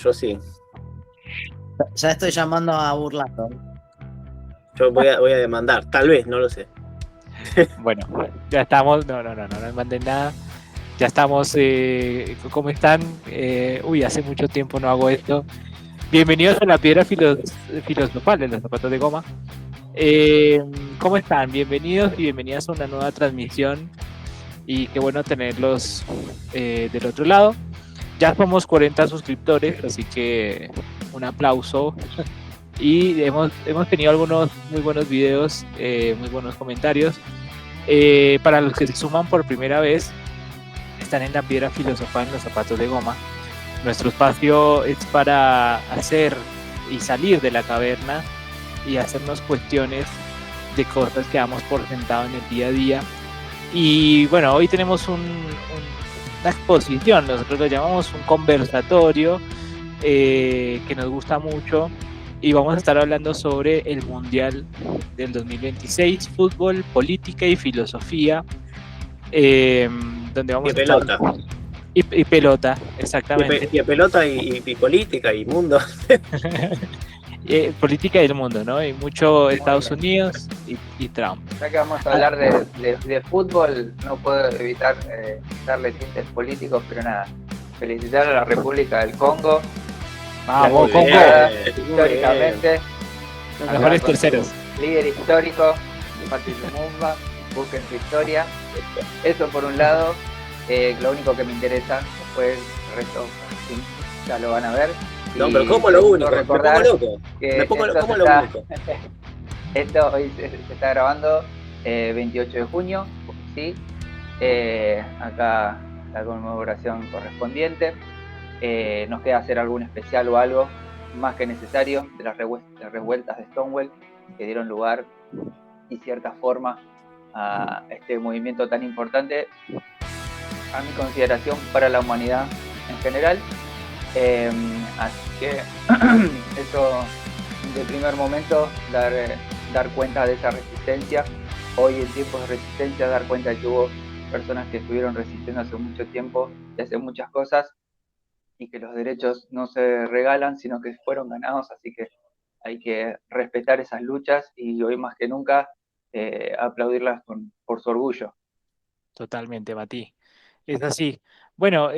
yo sí. Ya estoy llamando a Burlato. Yo voy a demandar, tal vez, no lo sé. Bueno, ya estamos. No me manden nada. Ya estamos. ¿Cómo están? Hace mucho tiempo no hago esto. Bienvenidos a la piedra filosofal de los zapatos de goma. ¿Cómo están? Bienvenidos y bienvenidas a una nueva transmisión. Y qué bueno tenerlos del otro lado. Ya somos 40 suscriptores, así que un aplauso. Y hemos tenido algunos muy buenos videos, muy buenos comentarios. Para los que se suman por primera vez, están en la piedra filosofal en los zapatos de goma. Nuestro espacio es para hacer y salir de la caverna y hacernos cuestiones de cosas que damos por sentado en el día a día. Y bueno, hoy tenemos una exposición, nosotros lo llamamos un conversatorio que nos gusta mucho. Y vamos a estar hablando sobre el Mundial del 2026, fútbol, política y filosofía. Donde vamos Y pelota. Y pelota, exactamente. Y pelota y política y mundo. Política del mundo, ¿no? Y mucho Estados Unidos y Trump. Ya que vamos a hablar de fútbol, no puedo evitar darle tintes políticos, pero nada. Felicitar a la República del Congo. Vamos, Congo. Históricamente. Los mejores terceros. Líder histórico, Patricio Lumumba, busquen su historia. Eso por un lado. Lo único que me interesa, después el resto ya lo van a ver. No, pero ¿cómo lo único? Me pongo loco. ¿Cómo lo único? Esto hoy se está grabando 28 de junio, ¿sí? Acá la conmemoración correspondiente. Nos queda hacer algún especial o algo más que necesario de las revueltas de Stonewall que dieron lugar y cierta forma a este movimiento tan importante, a mi consideración, para la humanidad en general. Así que eso, de primer momento, dar cuenta de esa resistencia. Hoy, en tiempos de resistencia, dar cuenta de que hubo personas que estuvieron resistiendo hace mucho tiempo y hace muchas cosas, y que los derechos no se regalan, sino que fueron ganados. Así que hay que respetar esas luchas y hoy más que nunca aplaudirlas por su orgullo. Totalmente, Mati. Es así. Bueno,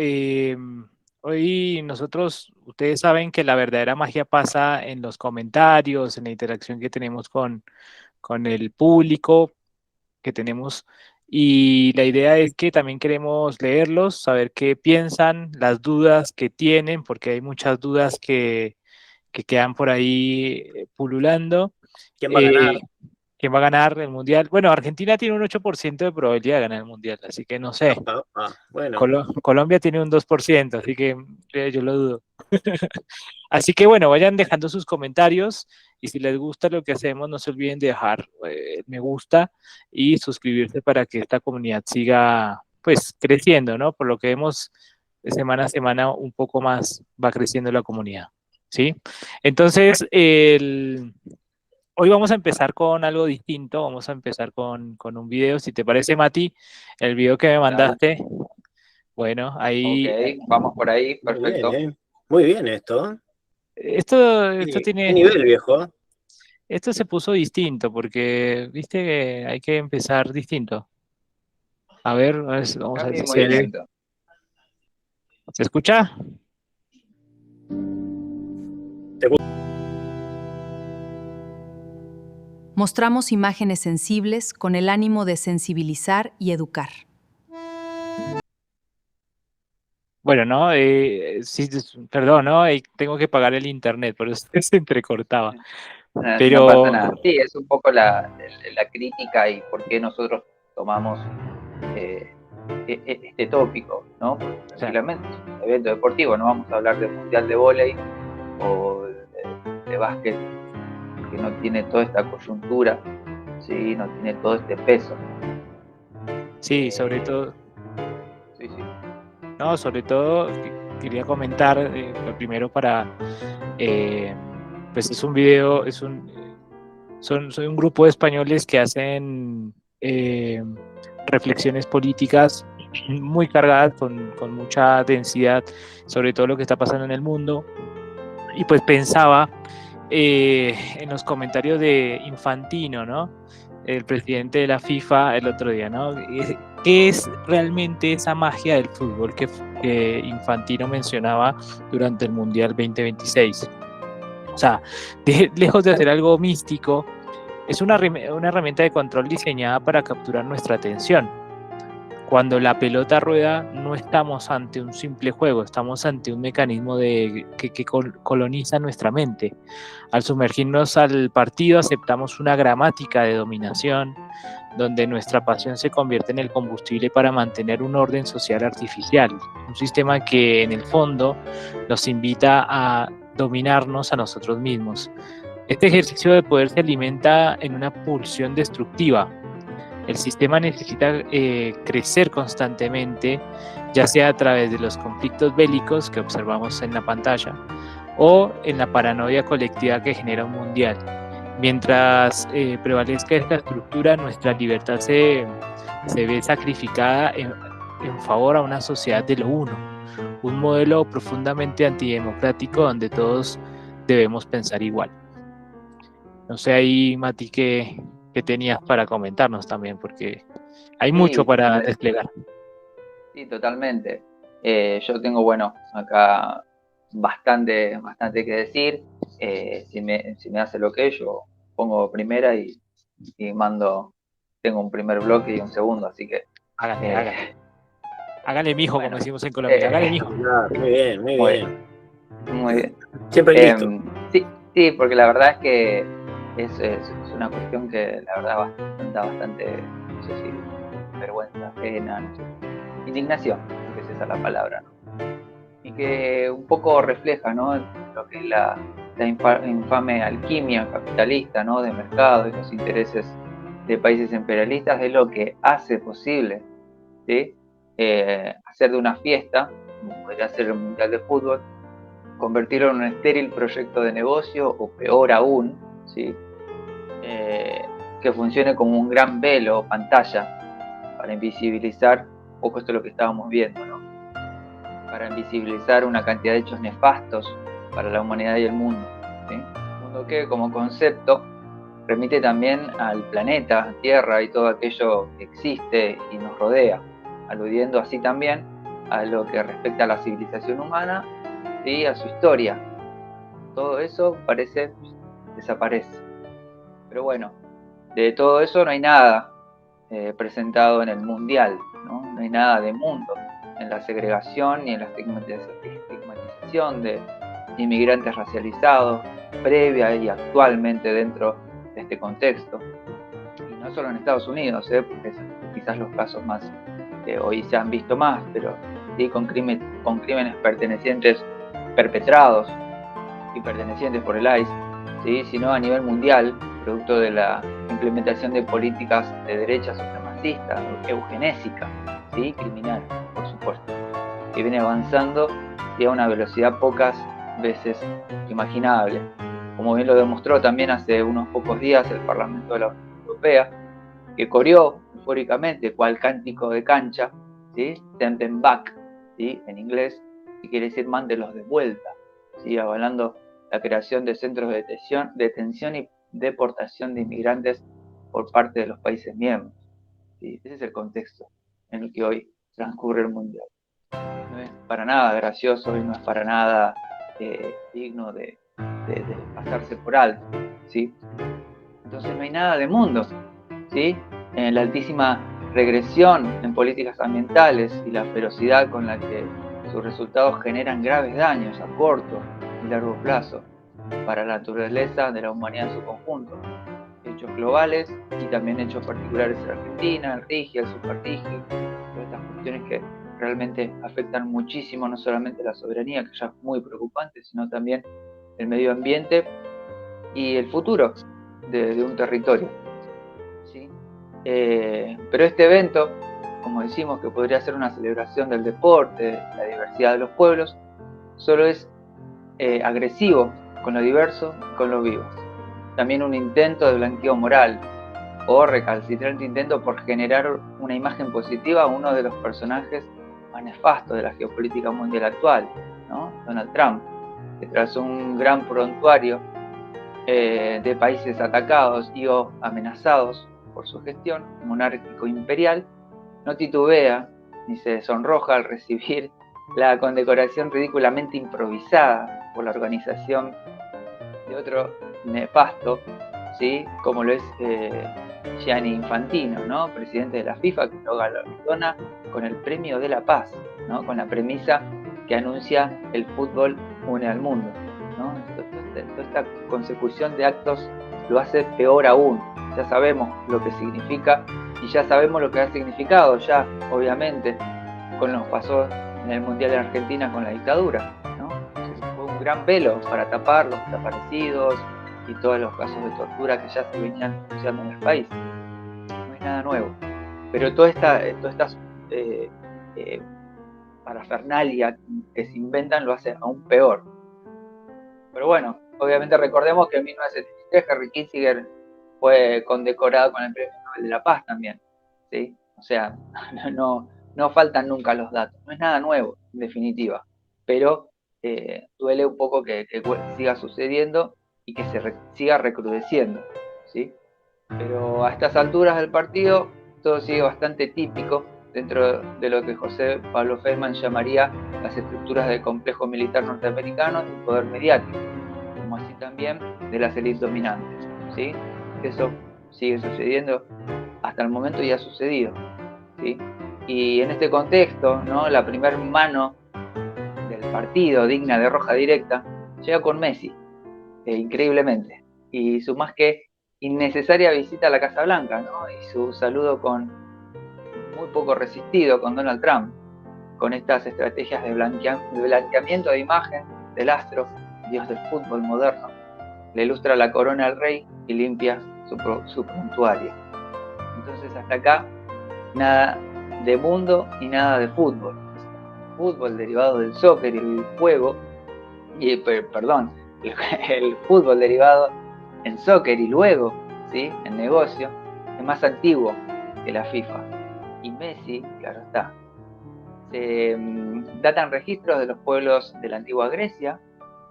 hoy ustedes saben que la verdadera magia pasa en los comentarios, en la interacción que tenemos con el público que tenemos. Y la idea es que también queremos leerlos, saber qué piensan, las dudas que tienen, porque hay muchas dudas que quedan por ahí pululando. ¿Quién va a ganar? ¿Quién va a ganar el Mundial? Bueno, Argentina tiene un 8% de probabilidad de ganar el Mundial, así que no sé. Bueno. Colombia tiene un 2%, así que yo lo dudo. Así que bueno, vayan dejando sus comentarios y si les gusta lo que hacemos, no se olviden de dejar me gusta y suscribirse para que esta comunidad siga pues creciendo, ¿no? Por lo que vemos semana a semana un poco más va creciendo la comunidad, ¿sí? Entonces, hoy vamos a empezar con algo distinto, vamos a empezar con un video, si te parece, Mati, el video que me mandaste. Bueno, ahí... Ok, vamos por ahí, perfecto. Muy bien esto. Esto tiene... ¿Qué nivel, viejo? Esto se puso distinto porque, viste que hay que empezar distinto. A ver vamos a ver si ¿se escucha? Mostramos imágenes sensibles con el ánimo de sensibilizar y educar. Bueno, ¿no? Sí, perdón, ¿no? Tengo que pagar el internet, por eso se entrecortaba. Pero... No pasa nada. Sí, es un poco la crítica y por qué nosotros tomamos este tópico, ¿no? Tranquilamente, es un evento deportivo, no vamos a hablar del Mundial de Vóley o de básquet, que no tiene toda esta coyuntura, ¿sí? No tiene todo este peso. Sí, sobre todo. Sí. No, sobre todo quería comentar primero para pues es un video, soy un grupo de españoles que hacen reflexiones políticas muy cargadas con mucha densidad sobre todo lo que está pasando en el mundo. Y pues pensaba en los comentarios de Infantino, ¿no? El presidente de la FIFA el otro día, ¿no? ¿Qué es realmente esa magia del fútbol que Infantino mencionaba durante el Mundial 2026? O sea, lejos de hacer algo místico, es una herramienta de control diseñada para capturar nuestra atención. Cuando la pelota rueda, no estamos ante un simple juego, estamos ante un mecanismo que coloniza nuestra mente. Al sumergirnos al partido, aceptamos una gramática de dominación, donde nuestra pasión se convierte en el combustible para mantener un orden social artificial, un sistema que en el fondo nos invita a dominarnos a nosotros mismos. Este ejercicio de poder se alimenta en una pulsión destructiva. El sistema necesita crecer constantemente, ya sea a través de los conflictos bélicos que observamos en la pantalla o en la paranoia colectiva que genera un mundial. Mientras prevalezca esta estructura, nuestra libertad se ve sacrificada en favor a una sociedad de lo uno, un modelo profundamente antidemocrático donde todos debemos pensar igual. No sé ahí, Mati, ¿qué tenías para comentarnos también? Porque hay mucho para desplegar. Sí, totalmente. Yo tengo, bueno, acá bastante que decir. Si me hace lo que yo pongo primera y mando, tengo un primer bloque y un segundo, así que... Hágale mijo, bueno, como decimos en Colombia, hágale mijo. Muy bien, muy bien. Muy bien. Siempre listo. Sí, porque la verdad es que es una cuestión que la verdad da bastante, no sé si vergüenza, pena, no sé, indignación, creo que es esa la palabra, ¿no? Y que un poco refleja, ¿no?, lo que es la infame alquimia capitalista, ¿no?, de mercado y los intereses de países imperialistas, de lo que hace posible, ¿sí?, hacer de una fiesta, como podría ser el Mundial de Fútbol, convertirlo en un estéril proyecto de negocio, o peor aún, ¿sí?, que funcione como un gran velo o pantalla para invisibilizar un poco esto es lo que estábamos viendo, ¿no?, para invisibilizar una cantidad de hechos nefastos para la humanidad y el mundo, ¿sí?, un mundo que como concepto remite también al planeta Tierra y todo aquello que existe y nos rodea, aludiendo así también a lo que respecta a la civilización humana y a su historia. Todo eso desaparece. Pero bueno, de todo eso no hay nada presentado en el Mundial, ¿no? No hay nada de mundo en la segregación ni en la estigmatización de inmigrantes racializados, previa y actualmente dentro de este contexto. Y no solo en Estados Unidos, porque quizás los casos más hoy se han visto más, pero sí con crímenes perpetrados y pertenecientes por el ICE, ¿sí?, sino a nivel mundial, producto de la implementación de políticas de derecha supremacista, eugenésica, ¿sí?, criminal, por supuesto, que viene avanzando y a una velocidad pocas veces imaginable, como bien lo demostró también hace unos pocos días el Parlamento de la Unión Europea, que coreó eufóricamente cual cántico de cancha, ¿sí?, send them back, ¿sí?, en inglés, que quiere decir mándelos de vuelta, ¿sí?, avalando la creación de centros de detención y deportación de inmigrantes por parte de los países miembros, ¿sí? Ese es el contexto en el que hoy transcurre el Mundial. No es para nada gracioso y no es para nada digno de pasarse por alto, ¿sí? Entonces no hay nada de mundo, ¿sí? La altísima regresión en políticas ambientales y la ferocidad con la que sus resultados generan graves daños a corto y largo plazo para la naturaleza de la humanidad en su conjunto. Hechos globales y también hechos particulares en Argentina, el RIGI, el SUBRIGI, todas estas cuestiones que realmente afectan muchísimo no solamente la soberanía, que ya es muy preocupante, sino también el medio ambiente y el futuro de un territorio, ¿sí? Pero este evento, como decimos, que podría ser una celebración del deporte, la diversidad de los pueblos, solo es agresivo con lo diverso y con lo vivo. También un intento de blanqueo moral o recalcitrante intento por generar una imagen positiva a uno de los personajes más nefastos de la geopolítica mundial actual, ¿no?, Donald Trump, que tras un gran prontuario de países atacados y o amenazados por su gestión monárquico imperial, no titubea ni se sonroja al recibir la condecoración ridículamente improvisada por la organización de otro nefasto, ¿sí? Como lo es Gianni Infantino, ¿no? Presidente de la FIFA, que lo galardona con el Premio de la Paz, ¿no? Con la premisa que anuncia el fútbol une al mundo, ¿no? Toda esta consecución de actos lo hace peor aún. Ya sabemos lo que significa y ya sabemos lo que ha significado ya, obviamente, con lo que pasó en el Mundial de Argentina con la dictadura, ¿no? Fue un gran velo para tapar los desaparecidos y todos los casos de tortura que ya se venían denunciando en el país. No es nada nuevo. Pero toda esta parafernalia que se inventan lo hace aún peor. Pero bueno, obviamente recordemos que en 1973 Henry Kissinger fue condecorado con el Premio Nobel de la Paz también, ¿sí? O sea, no faltan nunca los datos, no es nada nuevo, en definitiva, pero duele un poco que siga sucediendo y que se siga recrudeciendo, ¿sí? Pero a estas alturas del partido todo sigue bastante típico dentro de lo que José Pablo Feynman llamaría las estructuras del complejo militar norteamericano y el poder mediático, como así también de las élites dominantes, ¿sí? Eso sigue sucediendo hasta el momento y ha sucedido, ¿sí? Y en este contexto, ¿no? La primer mano del partido digna de roja directa llega con Messi, increíblemente, y su más que innecesaria visita a la Casa Blanca, ¿no? Y su saludo muy poco resistido con Donald Trump, con estas estrategias de blanqueamiento de imagen del astro, dios del fútbol moderno, le ilustra la corona al rey y limpia su prontuario. Entonces hasta acá nada de mundo y nada de fútbol. Fútbol derivado del soccer y el juego, el fútbol derivado en soccer y luego, ¿sí? En negocio, es más antiguo que la FIFA. Y Messi, claro está, se datan registros de los pueblos de la antigua Grecia,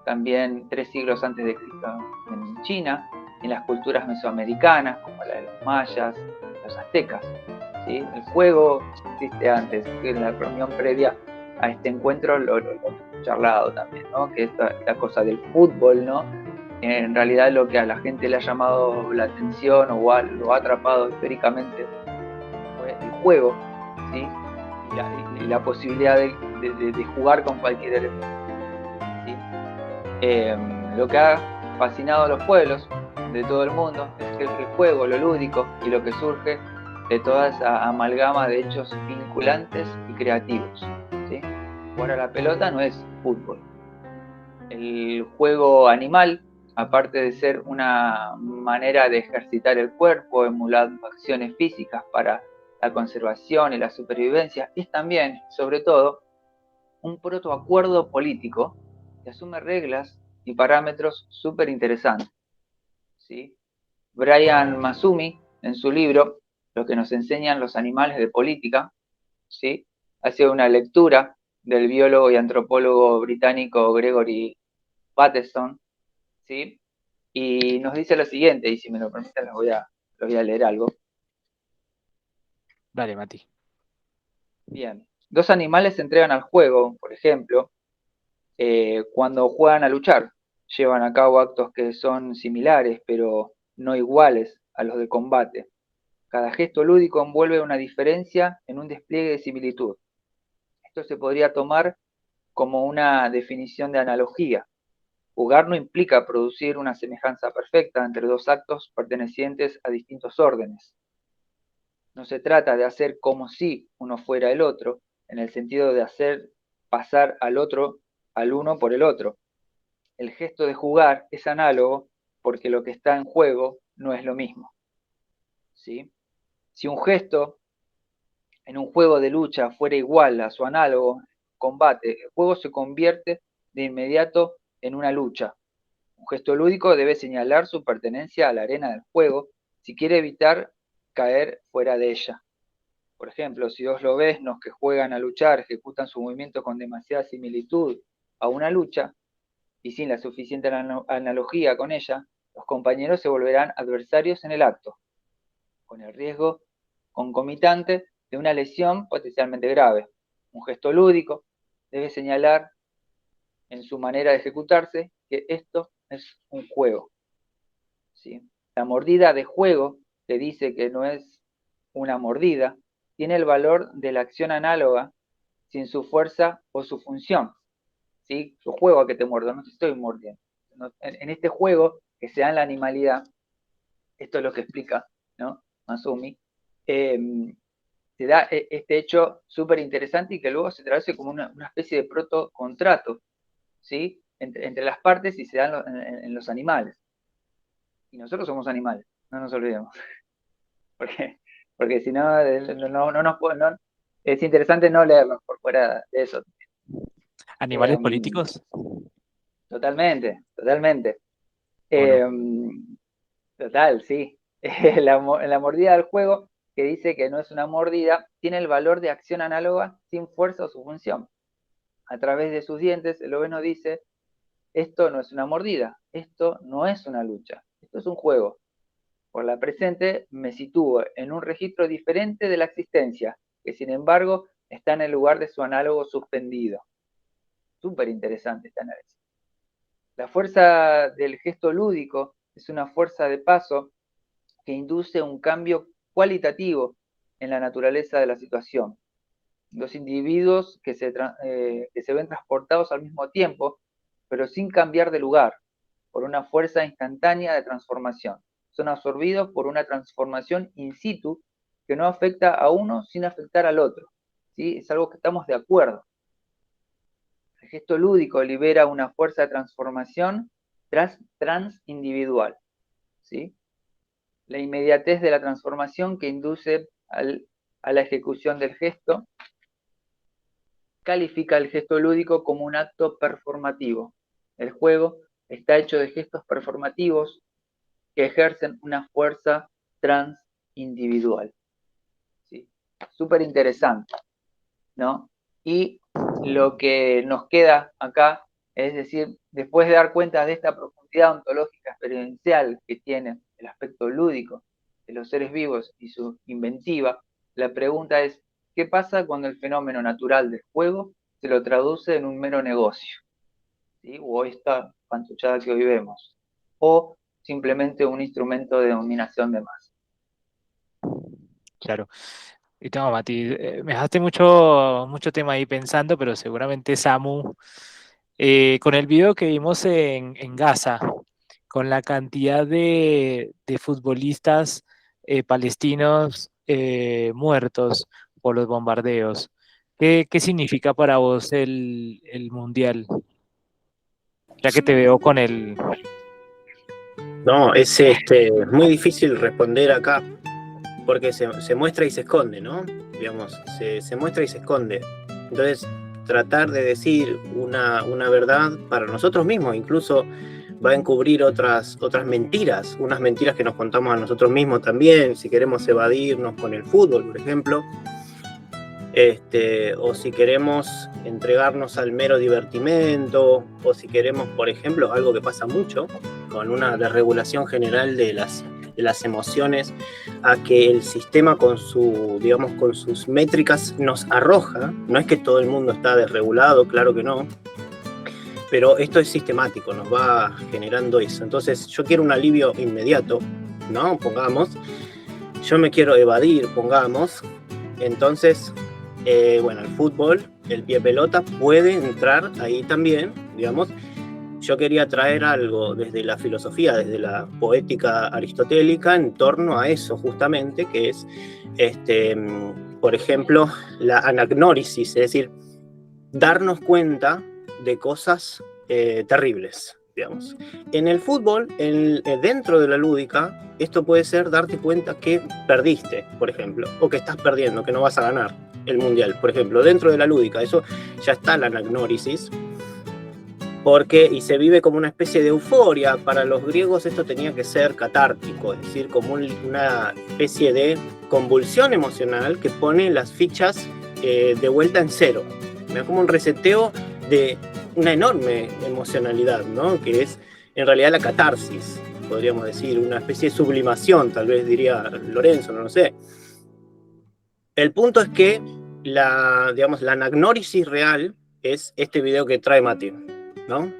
también 3 siglos antes de Cristo en China, en las culturas mesoamericanas, como la de los mayas, los aztecas, ¿sí? El juego existe antes, en la reunión previa a este encuentro lo hemos charlado también, ¿no? Que esta cosa del fútbol, ¿no? En realidad lo que a la gente le ha llamado la atención o lo ha atrapado históricamente fue el juego, ¿sí? Y la posibilidad de jugar con cualquier elemento, ¿sí? Lo que ha fascinado a los pueblos de todo el mundo es que el juego, lo lúdico y lo que surge de toda esa amalgama de hechos vinculantes y creativos, ¿sí? Jugar a la pelota no es fútbol. El juego animal, aparte de ser una manera de ejercitar el cuerpo, emulando acciones físicas para la conservación y la supervivencia, es también, sobre todo, un protoacuerdo político que asume reglas y parámetros súper interesantes, ¿sí? Brian Massumi, en su libro Lo que nos enseñan los animales de política, ¿sí? Hace una lectura del biólogo y antropólogo británico Gregory Bateson, ¿sí? Y nos dice lo siguiente, y si me lo permiten les voy a leer algo. Dale, Mati. Bien, 2 animales se entregan al juego, por ejemplo, cuando juegan a luchar. Llevan a cabo actos que son similares, pero no iguales a los de combate. Cada gesto lúdico envuelve una diferencia en un despliegue de similitud. Esto se podría tomar como una definición de analogía. Jugar no implica producir una semejanza perfecta entre 2 actos pertenecientes a distintos órdenes. No se trata de hacer como si uno fuera el otro, en el sentido de hacer pasar al uno por el otro. El gesto de jugar es análogo porque lo que está en juego no es lo mismo, ¿sí? Si un gesto en un juego de lucha fuera igual a su análogo en combate, el juego se convierte de inmediato en una lucha. Un gesto lúdico debe señalar su pertenencia a la arena del juego si quiere evitar caer fuera de ella. Por ejemplo, si 2 lobeznos que juegan a luchar ejecutan su movimiento con demasiada similitud a una lucha, y sin la suficiente analogía con ella, los compañeros se volverán adversarios en el acto, con el riesgo concomitante de una lesión potencialmente grave. Un gesto lúdico debe señalar en su manera de ejecutarse que esto es un juego. ¿Sí? La mordida de juego, que dice que no es una mordida, tiene el valor de la acción análoga sin su fuerza o su función. ¿Sí? Yo juego a que te muerdo, no te estoy mordiendo. En este juego, que se da en la animalidad, esto es lo que explica, ¿no? Masumi, se da este hecho súper interesante y que luego se traduce como una especie de protocontrato, ¿sí? Entre las partes y se da en los animales. Y nosotros somos animales, no nos olvidemos. Porque si no, es interesante no leerlos por fuera de eso. ¿Animales políticos? Totalmente, totalmente. No? Total, sí. La mordida del juego, que dice que no es una mordida, tiene el valor de acción análoga sin fuerza o su función. A través de sus dientes, el oveno dice, esto no es una mordida, esto no es una lucha, esto es un juego. Por la presente me sitúo en un registro diferente de la existencia, que sin embargo está en el lugar de su análogo suspendido. Súper interesante este análisis. La fuerza del gesto lúdico es una fuerza de paso que induce un cambio cualitativo en la naturaleza de la situación. Los individuos que se ven transportados al mismo tiempo, pero sin cambiar de lugar, por una fuerza instantánea de transformación. Son absorbidos por una transformación in situ que no afecta a uno sin afectar al otro. ¿Sí? Es algo que estamos de acuerdo. El gesto lúdico libera una fuerza de transformación transindividual. ¿Sí? La inmediatez de la transformación que induce a la ejecución del gesto califica el gesto lúdico como un acto performativo. El juego está hecho de gestos performativos que ejercen una fuerza transindividual. ¿Sí? Súper interesante, ¿no? Y lo que nos queda acá, es decir, después de dar cuenta de esta profundidad ontológica experiencial que tiene el aspecto lúdico de los seres vivos y su inventiva, la pregunta es, ¿qué pasa cuando el fenómeno natural del juego se lo traduce en un mero negocio? ¿Sí? O esta pantuchada que hoy vemos. O simplemente un instrumento de dominación de masa. Claro. Y tengo, Mati, me dejaste mucho tema ahí pensando, pero seguramente Samu, con el video que vimos en Gaza, con la cantidad de futbolistas palestinos muertos por los bombardeos, ¿qué significa para vos el Mundial? Ya que te veo con el... No, es muy difícil responder acá, porque se muestra y se esconde, ¿no? Digamos, se muestra y se esconde. Entonces, tratar de decir una verdad para nosotros mismos, incluso va a encubrir otras mentiras, unas mentiras que nos contamos a nosotros mismos también, si queremos evadirnos con el fútbol, por ejemplo, o si queremos entregarnos al mero divertimento, o si queremos, por ejemplo, algo que pasa mucho, con una desregulación general de las emociones, a que el sistema con sus métricas nos arroja. No es que todo el mundo está desregulado, claro que no, pero esto es sistemático, nos va generando eso. Entonces yo quiero un alivio inmediato, ¿no? Pongamos, yo me quiero evadir, pongamos, entonces, bueno, el fútbol, el pie pelota puede entrar ahí también, digamos. Yo quería traer algo desde la filosofía, desde la poética aristotélica, en torno a eso justamente, que es, por ejemplo, la anagnórisis, es decir, darnos cuenta de cosas terribles, digamos. En el fútbol, dentro de la lúdica, esto puede ser darte cuenta que perdiste, por ejemplo, o que estás perdiendo, que no vas a ganar el mundial, por ejemplo. Dentro de la lúdica, eso ya está la anagnórisis, y se vive como una especie de euforia. Para los griegos esto tenía que ser catártico, es decir, como una especie de convulsión emocional que pone las fichas de vuelta en cero. Es como un reseteo de una enorme emocionalidad, ¿no? Que es en realidad la catarsis, podríamos decir, una especie de sublimación, tal vez diría Lorenzo, no lo sé. El punto es que digamos, la anagnórisis real es este video que trae Mati, ¿no?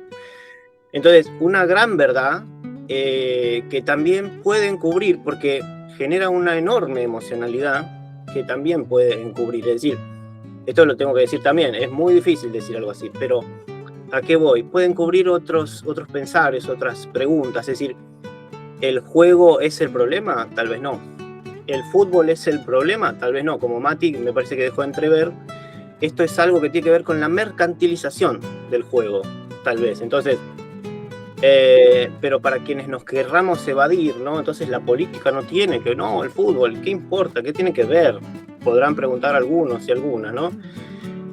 Entonces, una gran verdad que también puede encubrir, porque genera una enorme emocionalidad que también puede encubrir. Es decir, esto lo tengo que decir también, es muy difícil decir algo así, pero ¿a qué voy? Pueden cubrir otros pensares, otras preguntas. Es decir, ¿el juego es el problema? Tal vez no. ¿El fútbol es el problema? Tal vez no. Como Mati me parece que dejó entrever, esto es algo que tiene que ver con la mercantilización del juego, tal vez. Entonces, pero para quienes nos querramos evadir, ¿no? Entonces la política no tiene que, no, el fútbol, ¿qué importa? ¿Qué tiene que ver? Podrán preguntar algunos y algunas, ¿no?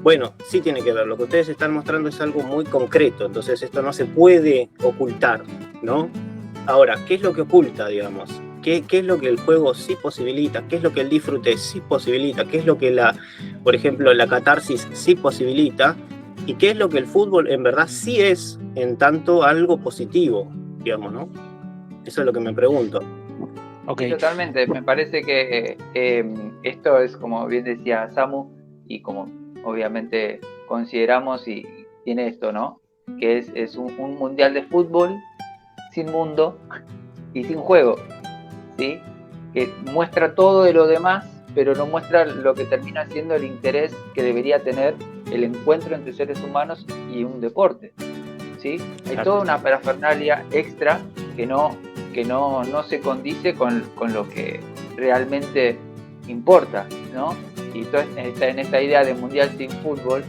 Bueno, sí tiene que ver. Lo que ustedes están mostrando es algo muy concreto, entonces esto no se puede ocultar, ¿no? Ahora, ¿qué es lo que oculta, digamos? ¿Qué es lo que el juego sí posibilita? ¿Qué es lo que el disfrute sí posibilita? ¿Qué es lo que por ejemplo, la catarsis sí posibilita? ¿Y qué es lo que el fútbol en verdad sí es en tanto algo positivo, digamos, ¿no? Eso es lo que me pregunto. Okay. Totalmente, me parece que esto es, como bien decía Samu, y como obviamente consideramos, y tiene esto, ¿no? Que es un mundial de fútbol sin mundo y sin juego, ¿sí? Que muestra todo de lo demás, pero no muestra lo que termina siendo el interés que debería tener el encuentro entre seres humanos y un deporte, ¿sí? Hay toda una parafernalia extra que no se condice con lo que realmente importa, ¿no? Y entonces en esta idea de mundial sin fútbol,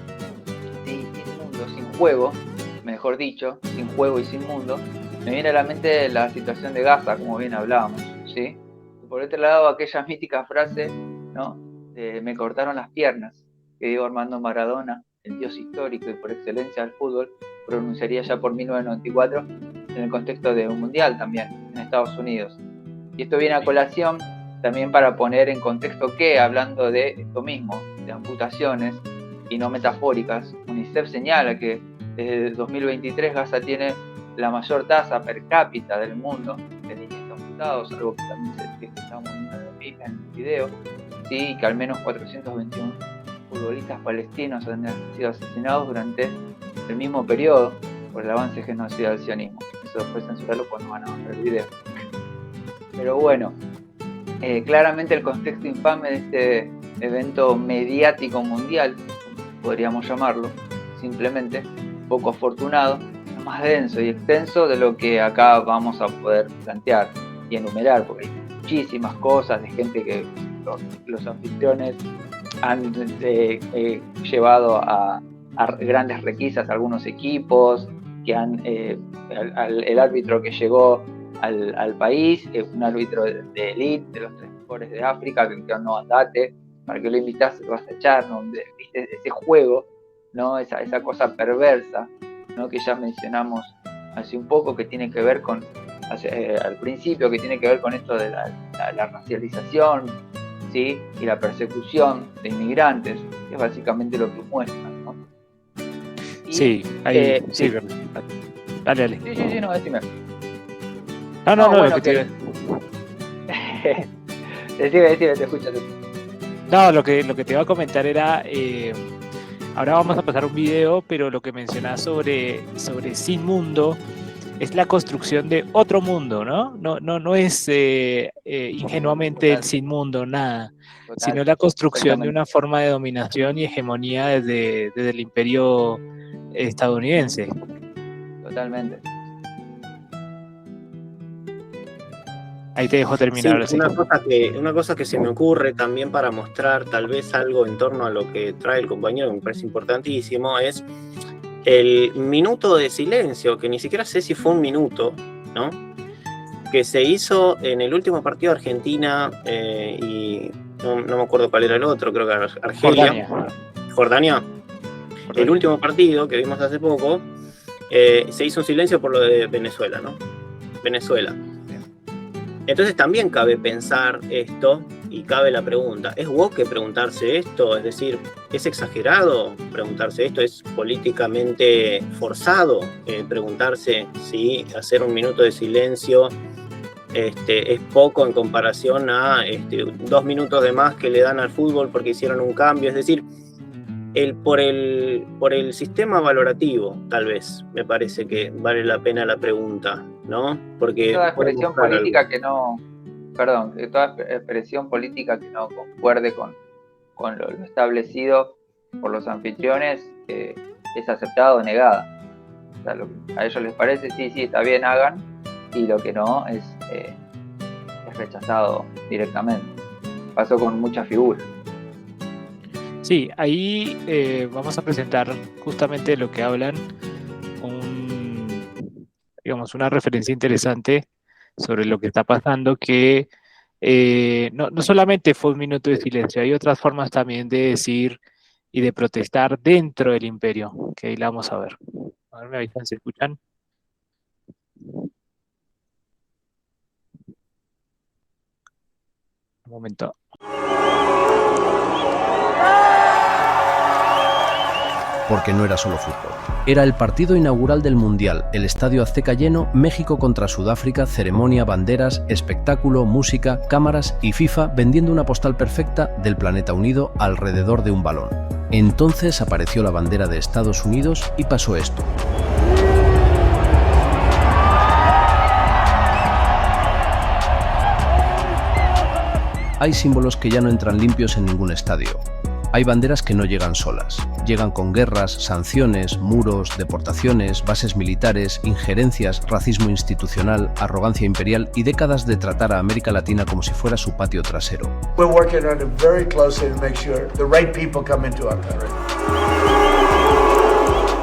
sin mundo, sin juego, mejor dicho, sin juego y sin mundo, me viene a la mente la situación de Gaza, como bien hablábamos, ¿sí? Y por otro lado, aquella mítica frase, ¿no? De me cortaron las piernas, que Diego Armando Maradona, el dios histórico y por excelencia del fútbol, pronunciaría ya por 1994 en el contexto de un mundial también en Estados Unidos. Y esto viene a colación también para poner en contexto que, hablando de esto mismo, de amputaciones y no metafóricas, UNICEF señala que desde 2023 Gaza tiene la mayor tasa per cápita del mundo de niños amputados, algo que también estamos viendo en el video, ¿sí? Que al menos 421 futbolistas palestinos han sido asesinados durante el mismo periodo por el avance genocida del sionismo. Eso después censurarlo cuando van a ver el video. Pero bueno, claramente el contexto infame de este evento mediático mundial, podríamos llamarlo, simplemente poco afortunado, es más denso y extenso de lo que acá vamos a poder plantear y enumerar, porque hay muchísimas cosas de gente que los anfitriones han llevado a grandes requisas a algunos equipos, que han el árbitro que llegó al país, un árbitro de elite, de los 3 mejores de África, que no andate, para que lo invitas lo vas a echar, ¿no? Ese juego, ¿no? Esa cosa perversa, ¿no? Que ya mencionamos hace un poco, que tiene que ver con, al principio, que tiene que ver con esto de la racialización, ¿sí? Y la persecución de inmigrantes, que es básicamente lo que muestran, ¿no? Y, sí, ahí, sí. Dale. Sí, no, decime. No, bueno, lo que te... decime, te escucho. No, lo que te iba a comentar era, ahora vamos a pasar un video, pero lo que mencionás sobre Sin Mundo es la construcción de otro mundo, ¿no? No es ingenuamente el Sin Mundo, nada, sino la construcción de una forma de dominación y hegemonía desde el imperio estadounidense. Totalmente. Ahí te dejo terminar. Sí, una cosa que se me ocurre también para mostrar tal vez algo en torno a lo que trae el compañero, que me parece importantísimo, es el minuto de silencio, que ni siquiera sé si fue un minuto, ¿no? Que se hizo en el último partido de Argentina y no me acuerdo cuál era el otro, creo que era Argelia. Jordania. El último partido que vimos hace poco, se hizo un silencio por lo de Venezuela, ¿no? Venezuela. Entonces también cabe pensar esto y cabe la pregunta, ¿es woke preguntarse esto? Es decir, ¿es exagerado preguntarse esto? ¿Es políticamente forzado preguntarse si hacer un minuto de silencio es poco en comparación a 2 minutos de más que le dan al fútbol porque hicieron un cambio? Es decir, por el sistema valorativo, tal vez, me parece que vale la pena la pregunta, ¿no? Porque Toda expresión política que no, perdón, toda expresión política que no concuerde con lo establecido por los anfitriones es aceptada o negada. O sea, lo que a ellos les parece, sí, está bien, hagan, y lo que no es rechazado directamente. Pasó con muchas figuras. Sí, ahí vamos a presentar justamente lo que hablan, digamos, una referencia interesante sobre lo que está pasando, que no solamente fue un minuto de silencio, hay otras formas también de decir y de protestar dentro del imperio, que ahí la vamos a ver. A ver, me avisan si escuchan. Un momento. Porque no era solo fútbol. Era el partido inaugural del Mundial, el Estadio Azteca lleno, México contra Sudáfrica, ceremonia, banderas, espectáculo, música, cámaras y FIFA vendiendo una postal perfecta del planeta unido alrededor de un balón. Entonces apareció la bandera de Estados Unidos y pasó esto. Hay símbolos que ya no entran limpios en ningún estadio. Hay banderas que no llegan solas. Llegan con guerras, sanciones, muros, deportaciones, bases militares, injerencias, racismo institucional, arrogancia imperial y décadas de tratar a América Latina como si fuera su patio trasero. We're working on it very closely to make sure the right people come into our country.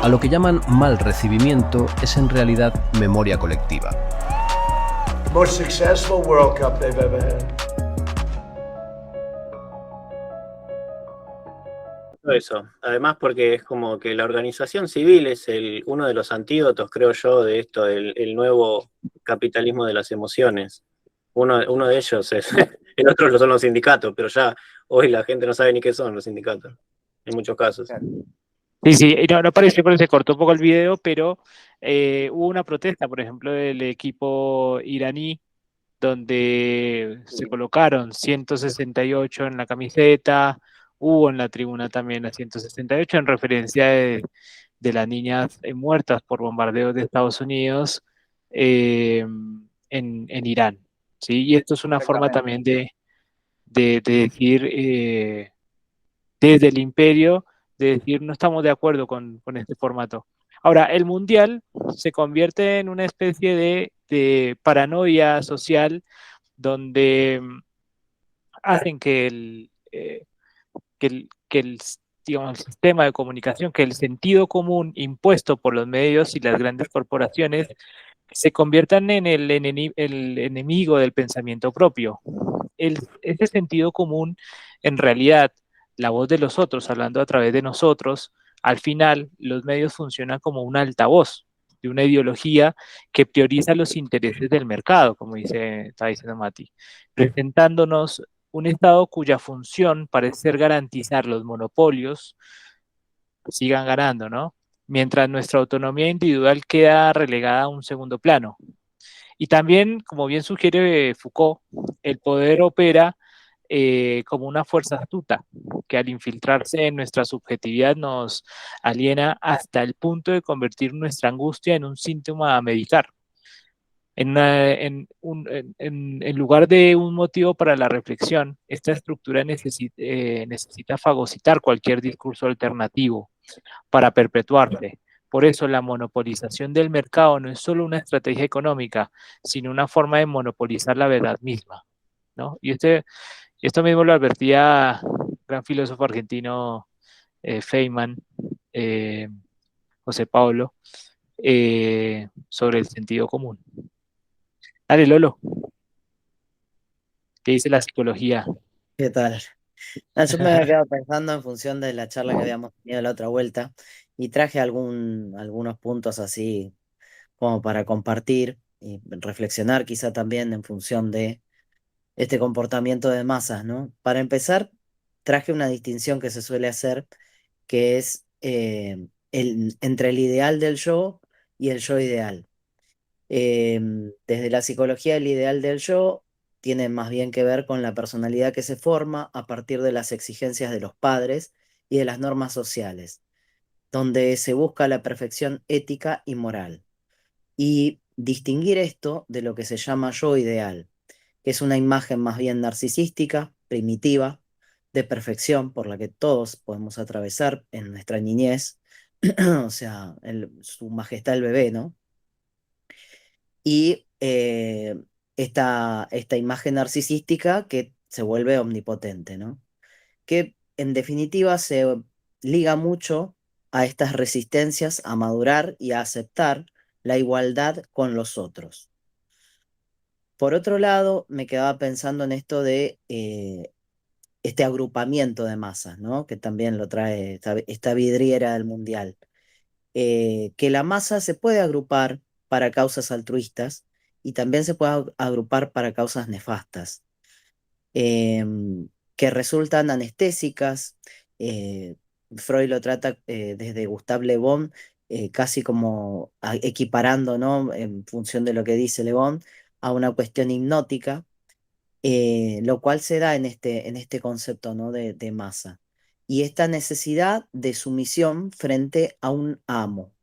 A lo que llaman mal recibimiento es en realidad memoria colectiva. Most successful World Cup they've ever had. Eso, además porque es como que la organización civil es uno de los antídotos, creo yo, de esto, el nuevo capitalismo de las emociones. Uno de ellos es, el otro son los sindicatos, pero ya hoy la gente no sabe ni qué son los sindicatos, en muchos casos. Sí, no parece, por eso se cortó un poco el video, pero hubo una protesta, por ejemplo, del equipo iraní, donde se colocaron 168 en la camiseta, hubo en la tribuna también a 168 en referencia de las niñas muertas por bombardeos de Estados Unidos en Irán, ¿sí? Y esto es una forma también de decir desde el imperio, de decir no estamos de acuerdo con este formato. Ahora, el Mundial se convierte en una especie de paranoia social donde hacen que digamos, el sistema de comunicación, que el sentido común impuesto por los medios y las grandes corporaciones se conviertan en el enemigo del pensamiento propio. Ese sentido común, en realidad, la voz de los otros, hablando a través de nosotros, al final los medios funcionan como un altavoz de una ideología que prioriza los intereses del mercado, como está diciendo Mati, presentándonos un Estado cuya función parece ser garantizar los monopolios sigan ganando, ¿no? Mientras nuestra autonomía individual queda relegada a un segundo plano. Y también, como bien sugiere Foucault, el poder opera como una fuerza astuta, que al infiltrarse en nuestra subjetividad nos aliena hasta el punto de convertir nuestra angustia en un síntoma a medicar. En lugar de un motivo para la reflexión, esta estructura necesita fagocitar cualquier discurso alternativo para perpetuarse. Por eso la monopolización del mercado no es solo una estrategia económica, sino una forma de monopolizar la verdad misma, ¿no? Y esto mismo lo advertía gran filósofo argentino Feynman, José Pablo, sobre el sentido común. Dale, Lolo. ¿Qué dice la psicología? ¿Qué tal? Yo me había quedado pensando en función de la charla que habíamos tenido la otra vuelta y traje algunos puntos así como para compartir y reflexionar quizá también en función de este comportamiento de masas, ¿no? Para empezar, traje una distinción que se suele hacer, que es entre el ideal del yo y el yo ideal. Desde la psicología, el ideal del yo tiene más bien que ver con la personalidad que se forma a partir de las exigencias de los padres y de las normas sociales, donde se busca la perfección ética y moral. Y distinguir esto de lo que se llama yo ideal, que es una imagen más bien narcisística, primitiva, de perfección por la que todos podemos atravesar en nuestra niñez, o sea, su majestad el bebé, ¿no? Y esta imagen narcisística que se vuelve omnipotente, ¿no? Que en definitiva se liga mucho a estas resistencias a madurar y a aceptar la igualdad con los otros. Por otro lado, me quedaba pensando en esto de este agrupamiento de masas, ¿no? Que también lo trae esta vidriera del mundial. Que la masa se puede agrupar para causas altruistas y también se puede agrupar para causas nefastas, que resultan anestésicas. eh, Freud lo trata desde Gustave Le Bon, casi como equiparando, ¿no? En función de lo que dice Le Bon, a una cuestión hipnótica, lo cual se da en este concepto, ¿no? De masa. Y esta necesidad de sumisión frente a un amo.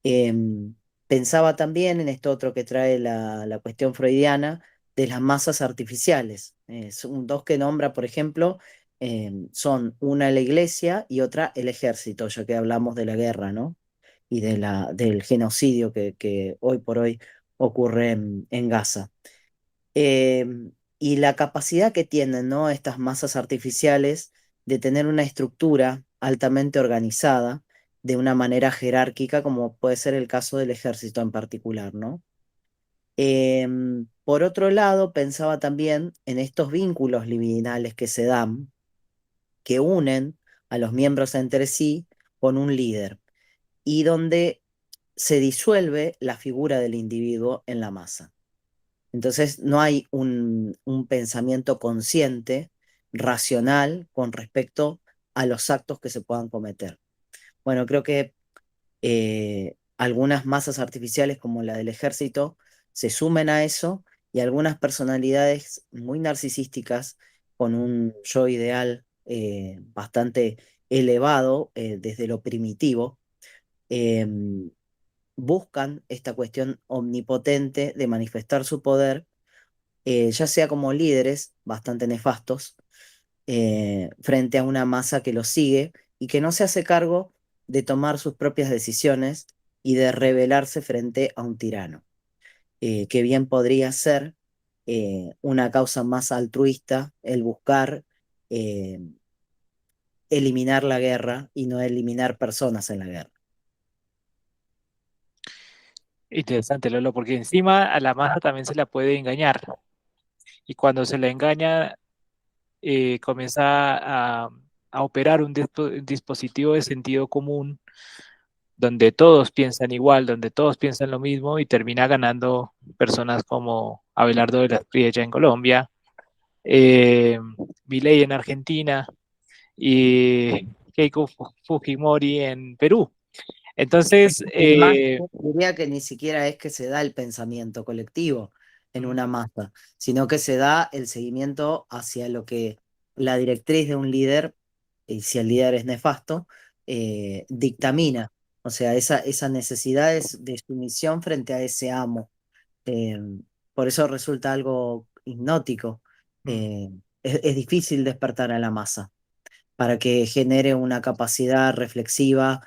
Em, Pensaba también en esto otro que trae la cuestión freudiana de las masas artificiales. Son dos que nombra, por ejemplo, son una la iglesia y otra el ejército, ya que hablamos de la guerra, ¿no? Y del genocidio que hoy por hoy ocurre en Gaza. Y la capacidad que tienen, ¿no? Estas masas artificiales de tener una estructura altamente organizada de una manera jerárquica, como puede ser el caso del ejército en particular, ¿no? Por otro lado, pensaba también en estos vínculos libidinales que se dan, que unen a los miembros entre sí con un líder, y donde se disuelve la figura del individuo en la masa. Entonces no hay un pensamiento consciente, racional, con respecto a los actos que se puedan cometer. Bueno, creo que algunas masas artificiales como la del ejército se sumen a eso, y algunas personalidades muy narcisísticas con un yo ideal bastante elevado desde lo primitivo, em, buscan esta cuestión omnipotente de manifestar su poder, ya sea como líderes bastante nefastos, frente a una masa que los sigue y que no se hace cargo de tomar sus propias decisiones y de rebelarse frente a un tirano, que bien podría ser una causa más altruista el buscar eh, eliminar la guerra y no eliminar personas en la guerra. Interesante, Lolo, porque encima a la masa también se la puede engañar. Y cuando se la engaña, comienza a operar un dispositivo de sentido común donde todos piensan igual, donde todos piensan lo mismo y termina ganando personas como Abelardo de la Espriella en Colombia, eh, Milei en Argentina y Keiko Fujimori en Perú. Entonces, Además, diría que ni siquiera es que se da el pensamiento colectivo en mm, una masa, sino que se da el seguimiento hacia lo que la directriz de un líder, y si el líder es nefasto, dictamina. O sea, esa necesidad de sumisión frente a ese amo. Eh, por eso resulta algo hipnótico. mm, Eh, es difícil despertar a la masa para que genere una capacidad reflexiva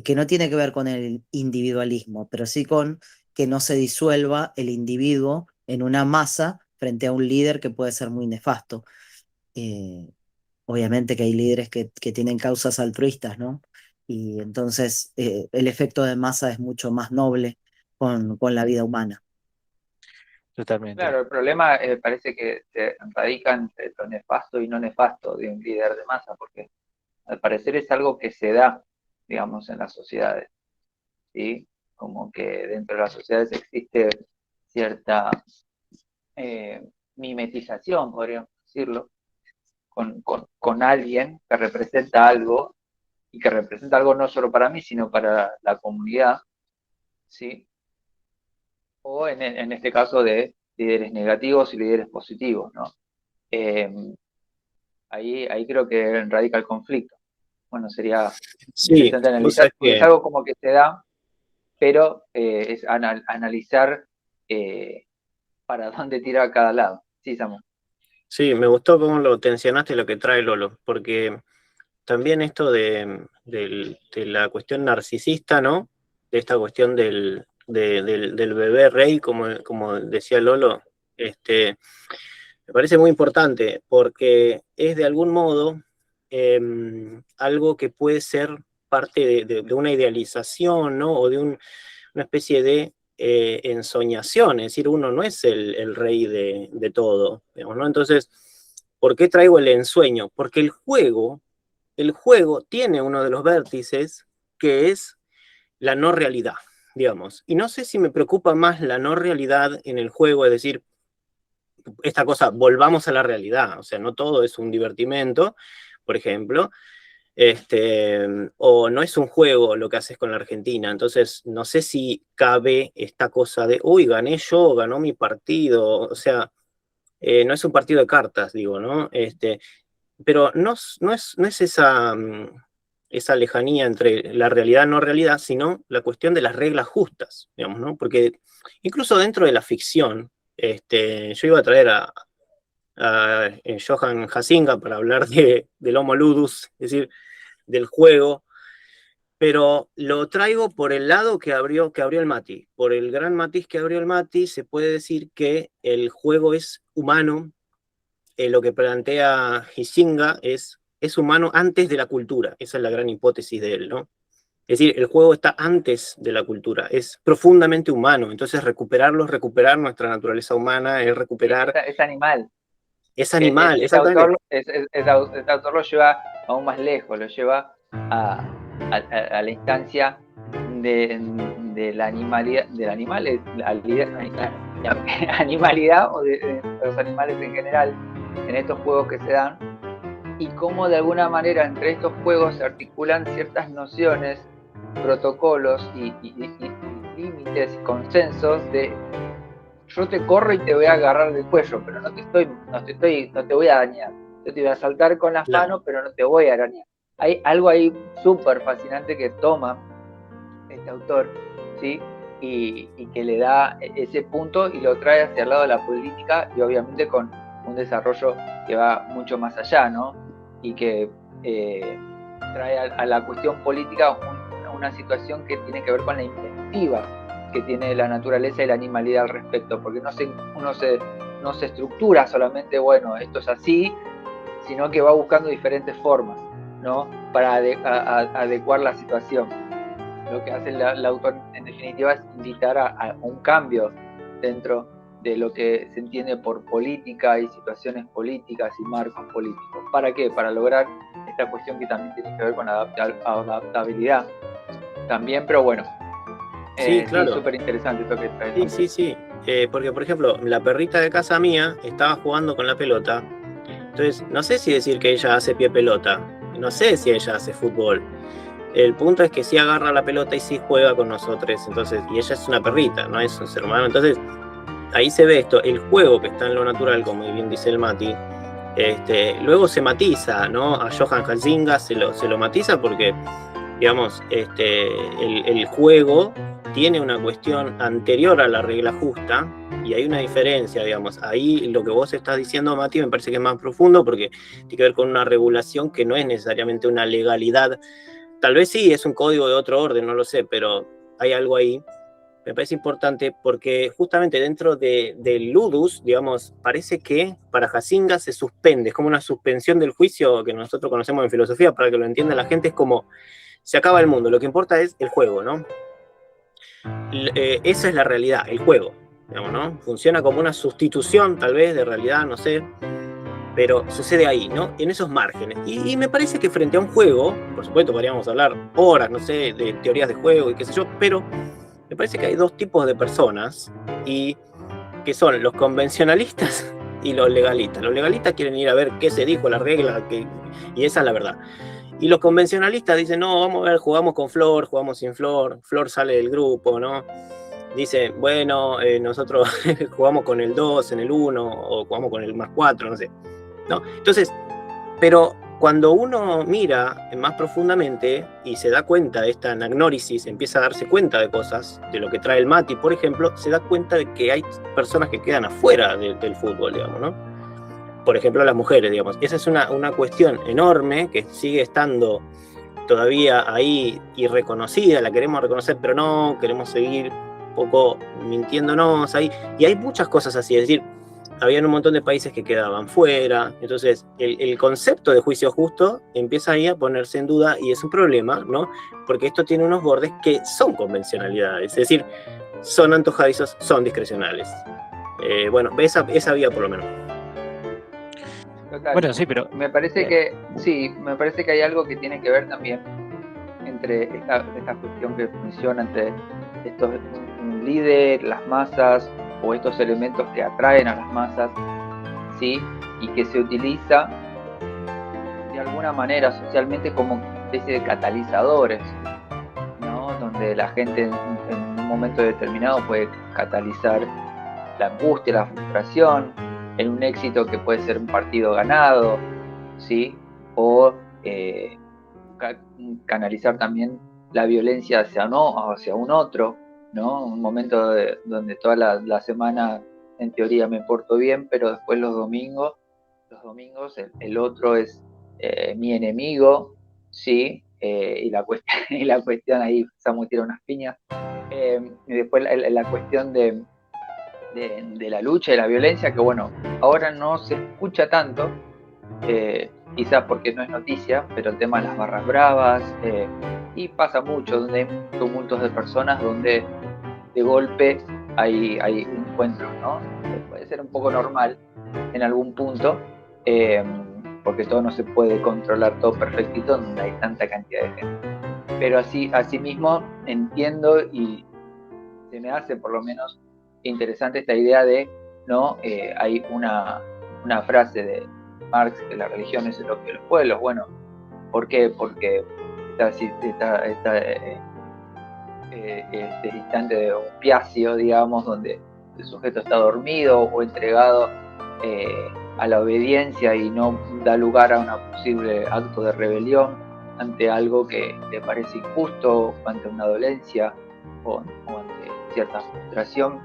que no tiene que ver con el individualismo, pero sí con que no se disuelva el individuo en una masa frente a un líder que puede ser muy nefasto. Eh, Obviamente que hay líderes que tienen causas altruistas, ¿no? Y entonces el efecto de masa es mucho más noble con la vida humana. totalmente. Claro, el problema parece que se radica entre lo nefasto y no nefasto de un líder de masa, porque al parecer es algo que se da, digamos, en las sociedades, ¿sí? Como que dentro de las sociedades existe cierta, eh, mimetización, podríamos decirlo, con alguien que representa algo, y que representa algo no solo para mí, sino para la comunidad, ¿sí? O en este caso de líderes negativos y líderes positivos, ¿no? Ahí creo que radica el conflicto. Bueno, sería interesante analizar, porque es algo como que se da, pero es analizar para dónde tira cada lado. Sí, Samu. Sí, me gustó cómo lo tensionaste lo que trae Lolo, porque también esto de la cuestión narcisista, ¿no? De esta cuestión del bebé rey, como decía Lolo, me parece muy importante, porque es de algún modo algo que puede ser parte de una idealización, ¿no? O de una especie de ensoñación, es decir, uno no es el rey de todo, digamos, ¿no? Entonces, ¿por qué traigo el ensueño? Porque el juego tiene uno de los vértices que es la no realidad, digamos. Y no sé si me preocupa más la no realidad en el juego, es decir, esta cosa, volvamos a la realidad, o sea, no todo es un divertimento, por ejemplo, o no es un juego lo que haces con la Argentina, entonces no sé si cabe esta cosa de, uy, gané yo, ganó mi partido, o sea, no es un partido de cartas, digo, ¿no? Pero no es esa lejanía entre la realidad y no realidad, sino la cuestión de las reglas justas, digamos, ¿no? Porque incluso dentro de la ficción, yo iba a traer a Johan Huizinga para hablar del Homo Ludus, es decir, del juego, pero lo traigo por el lado que abrió el Mati. Por el gran matiz que abrió el Mati, se puede decir que el juego es humano. Lo que plantea Huizinga es humano antes de la cultura. Esa es la gran hipótesis de él, ¿no? Es decir, el juego está antes de la cultura, es profundamente humano. Entonces, recuperar nuestra naturaleza humana, es recuperar... Es animal. Es animal, este autor lo lleva aún más lejos, lo lleva a la instancia de la animalidad, animalidad o de los animales en general, en estos juegos que se dan, y cómo de alguna manera entre estos juegos se articulan ciertas nociones, protocolos y límites y consensos de yo te corro y te voy a agarrar del cuello, pero no te voy a dañar. Yo te voy a saltar con las manos, pero no te voy a arañar. Hay algo ahí súper fascinante que toma este autor, ¿sí? Y que le da ese punto y lo trae hacia el lado de la política, y obviamente con un desarrollo que va mucho más allá, ¿no? Y que trae a la cuestión política una situación que tiene que ver con la inventiva que tiene la naturaleza y la animalidad al respecto, porque uno se estructura solamente, bueno, esto es así, sino que va buscando diferentes formas, ¿no? Para adecuar la situación. Lo que hace el autor, en definitiva, es invitar a un cambio dentro de lo que se entiende por política y situaciones políticas y marcos políticos. ¿Para qué? Para lograr esta cuestión que también tiene que ver con adaptabilidad también, pero bueno. Sí, claro. Sí, súper interesante esto que traes. Sí. Porque, por ejemplo, la perrita de casa mía estaba jugando con la pelota. Entonces, no sé si decir que ella hace pie pelota. No sé si ella hace fútbol. El punto es que sí agarra la pelota y sí juega con nosotros. Entonces, y ella es una perrita, no es un ser humano. Entonces, ahí se ve esto. El juego que está en lo natural, como bien dice el Mati, luego se matiza, ¿no? A Johan Huizinga se lo matiza porque, digamos, el juego tiene una cuestión anterior a la regla justa y hay una diferencia, digamos. Ahí lo que vos estás diciendo, Mati, me parece que es más profundo porque tiene que ver con una regulación que no es necesariamente una legalidad. Tal vez sí, es un código de otro orden, no lo sé, pero hay algo ahí. Me parece importante porque justamente dentro del ludus, digamos, parece que para Huizinga se suspende, es como una suspensión del juicio que nosotros conocemos en filosofía, para que lo entienda la gente, es como se acaba el mundo, lo que importa es el juego, ¿no? Esa es la realidad, el juego, digamos, ¿no? Funciona como una sustitución, tal vez, de realidad, no sé, pero sucede ahí, ¿no? En esos márgenes. Y me parece que frente a un juego, por supuesto podríamos hablar horas, no sé, de teorías de juego y qué sé yo, pero me parece que hay dos tipos de personas, y que son los convencionalistas y los legalistas. Los legalistas quieren ir a ver qué se dijo, la regla, y esa es la verdad. Y los convencionalistas dicen, no, vamos a ver, jugamos con Flor, jugamos sin Flor, Flor sale del grupo, ¿no? Dice, bueno, nosotros jugamos con el 2 en el 1, o jugamos con el +4, no sé. ¿No? Entonces, pero cuando uno mira más profundamente y se da cuenta de esta anagnórisis, empieza a darse cuenta de cosas, de lo que trae el Mati, por ejemplo, se da cuenta de que hay personas que quedan afuera del fútbol, digamos, ¿no? Por ejemplo, las mujeres, digamos. Esa es una cuestión enorme que sigue estando todavía ahí irreconocida, la queremos reconocer, pero no, queremos seguir un poco mintiéndonos ahí. Y hay muchas cosas así, es decir, habían un montón de países que quedaban fuera, entonces el concepto de juicio justo empieza ahí a ponerse en duda y es un problema, ¿no? Porque esto tiene unos bordes que son convencionalidades, es decir, son antojadizos, son discrecionales. Bueno, esa vía por lo menos. Total. Bueno, sí, pero Me parece que hay algo que tiene que ver también entre esta cuestión que funciona entre estos líderes, las masas, o estos elementos que atraen a las masas, ¿sí? Y que se utiliza de alguna manera socialmente como especie de catalizadores, ¿no? Donde la gente en un momento determinado puede catalizar la angustia, la frustración, en un éxito que puede ser un partido ganado, ¿sí? O canalizar también la violencia hacia un otro, ¿no? Un momento donde toda la semana en teoría me porto bien, pero después los domingos el otro es mi enemigo, ¿sí? Y la cuestión ahí, Samu tira unas piñas. Y después la cuestión de la lucha y la violencia, que bueno, ahora no se escucha tanto, quizás porque no es noticia, pero el tema de las barras bravas, y pasa mucho, donde hay tumultos de personas, donde de golpe hay encuentros, ¿no? Puede ser un poco normal en algún punto, porque todo no se puede controlar todo perfectito donde hay tanta cantidad de gente. Pero así mismo entiendo y se me hace por lo menos interesante esta idea de, ¿no? Hay una frase de Marx, que la religión es lo que los pueblos. Bueno, ¿por qué? Porque este instante de opiáceo, digamos, donde el sujeto está dormido o entregado a la obediencia y no da lugar a un posible acto de rebelión ante algo que le parece injusto, o ante una dolencia o ante cierta frustración.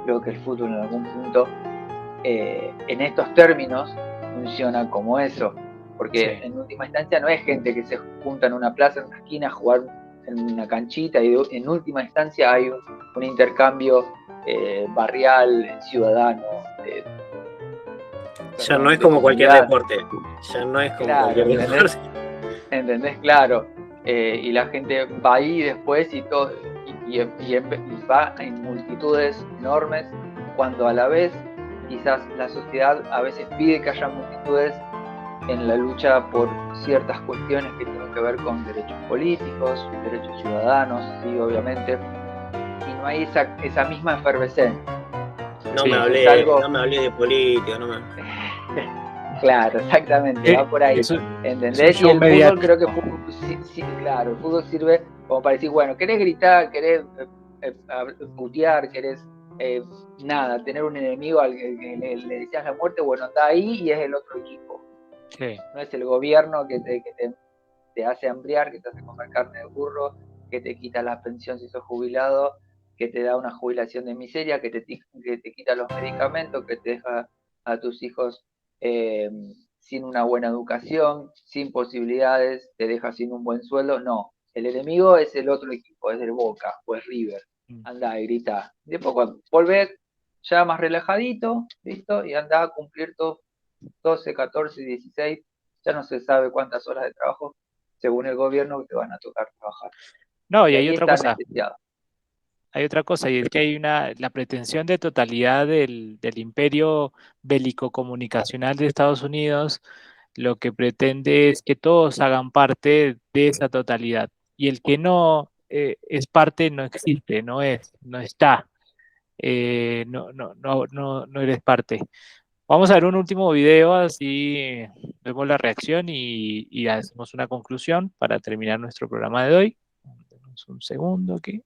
Creo que el fútbol en algún punto en estos términos funciona como eso, porque en última instancia no es gente que se junta en una plaza, en una esquina, a jugar en una canchita, y en última instancia hay un intercambio barrial, ciudadano. Ya no es como cualquier deporte. Ya no es como cualquier deporte. ¿Entendés? Claro. Y la gente va ahí después y todo, y va en multitudes enormes, cuando a la vez quizás la sociedad a veces pide que haya multitudes en la lucha por ciertas cuestiones que tienen que ver con derechos políticos, derechos ciudadanos, sí, obviamente, y no hay esa misma efervescencia. No me hablé de política, no me... Claro, exactamente, va por ahí. ¿Entendés? Y el fútbol, creo que sí, claro, el fútbol sirve como para decir, bueno, querés gritar, querés putear, querés tener un enemigo al que le deseas la muerte, bueno, está ahí y es el otro equipo. Sí. No es el gobierno que te hace hambriar, que te hace comer carne de burro, que te quita la pensión si sos jubilado, que te da una jubilación de miseria, que te quita los medicamentos, que te deja a tus hijos sin una buena educación, sin posibilidades, te deja sin un buen sueldo. No, el enemigo es el otro equipo, es el Boca o es River. Anda y grita. Después cuando volvés ya más relajadito, ¿listo? Y anda a cumplir todos 12, 14, 16, ya no se sabe cuántas horas de trabajo, según el gobierno, que te van a tocar trabajar. No, y hay otra cosa. Hay otra cosa, y es que hay la pretensión de totalidad del imperio bélico-comunicacional de Estados Unidos, lo que pretende es que todos hagan parte de esa totalidad. Y el que no es parte no existe, no está. No eres parte. Vamos a ver un último video, así vemos la reacción y hacemos una conclusión para terminar nuestro programa de hoy. Demos un segundo aquí.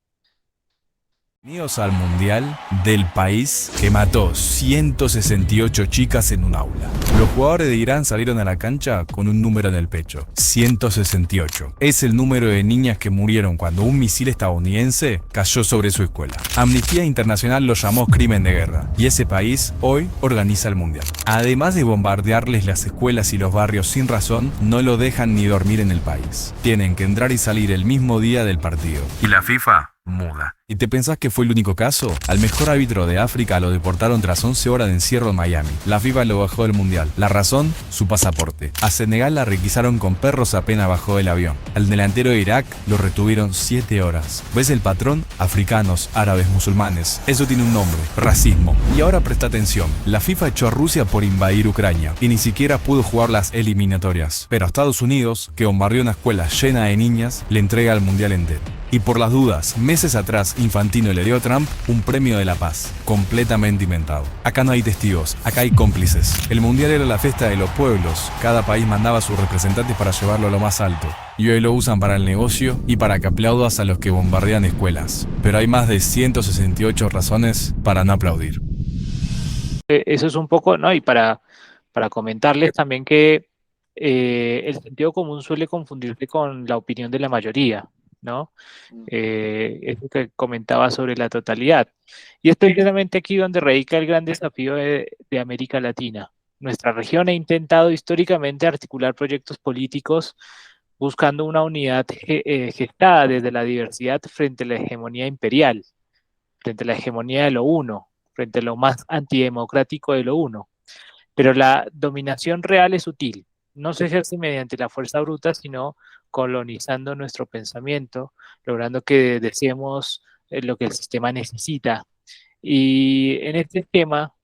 Bienvenidos al Mundial del país que mató 168 chicas en un aula. Los jugadores de Irán salieron a la cancha con un número en el pecho, 168. Es el número de niñas que murieron cuando un misil estadounidense cayó sobre su escuela. Amnistía Internacional lo llamó crimen de guerra y ese país hoy organiza el Mundial. Además de bombardearles las escuelas y los barrios sin razón, no lo dejan ni dormir en el país. Tienen que entrar y salir el mismo día del partido. Y la FIFA muda. ¿Y te pensás que fue el único caso? Al mejor árbitro de África lo deportaron tras 11 horas de encierro en Miami. La FIFA lo bajó del mundial. La razón, su pasaporte. A Senegal la requisaron con perros apenas bajó del avión. Al delantero de Irak lo retuvieron 7 horas. ¿Ves el patrón? Africanos, árabes, musulmanes. Eso tiene un nombre, racismo. Y ahora presta atención. La FIFA echó a Rusia por invadir Ucrania y ni siquiera pudo jugar las eliminatorias. Pero a Estados Unidos, que bombardeó una escuela llena de niñas, le entrega el mundial entero. Y por las dudas, meses atrás Infantino le dio a Trump un premio de la paz, completamente inventado. Acá no hay testigos, acá hay cómplices. El mundial era la fiesta de los pueblos, cada país mandaba a sus representantes para llevarlo a lo más alto. Y hoy lo usan para el negocio y para que aplaudas a los que bombardean escuelas. Pero hay más de 168 razones para no aplaudir. Eso es un poco, ¿no? Y para comentarles también que el sentido común suele confundirse con la opinión de la mayoría, ¿no? Eso que comentaba sobre la totalidad. Y es precisamente aquí donde radica el gran desafío de América Latina. Nuestra región ha intentado históricamente articular proyectos políticos buscando una unidad gestada desde la diversidad frente a la hegemonía imperial, frente a la hegemonía de lo uno, frente a lo más antidemocrático de lo uno. Pero la dominación real es sutil. No se ejerce mediante la fuerza bruta, sino colonizando nuestro pensamiento, logrando que deseemos lo que el sistema necesita. Y en este esquema,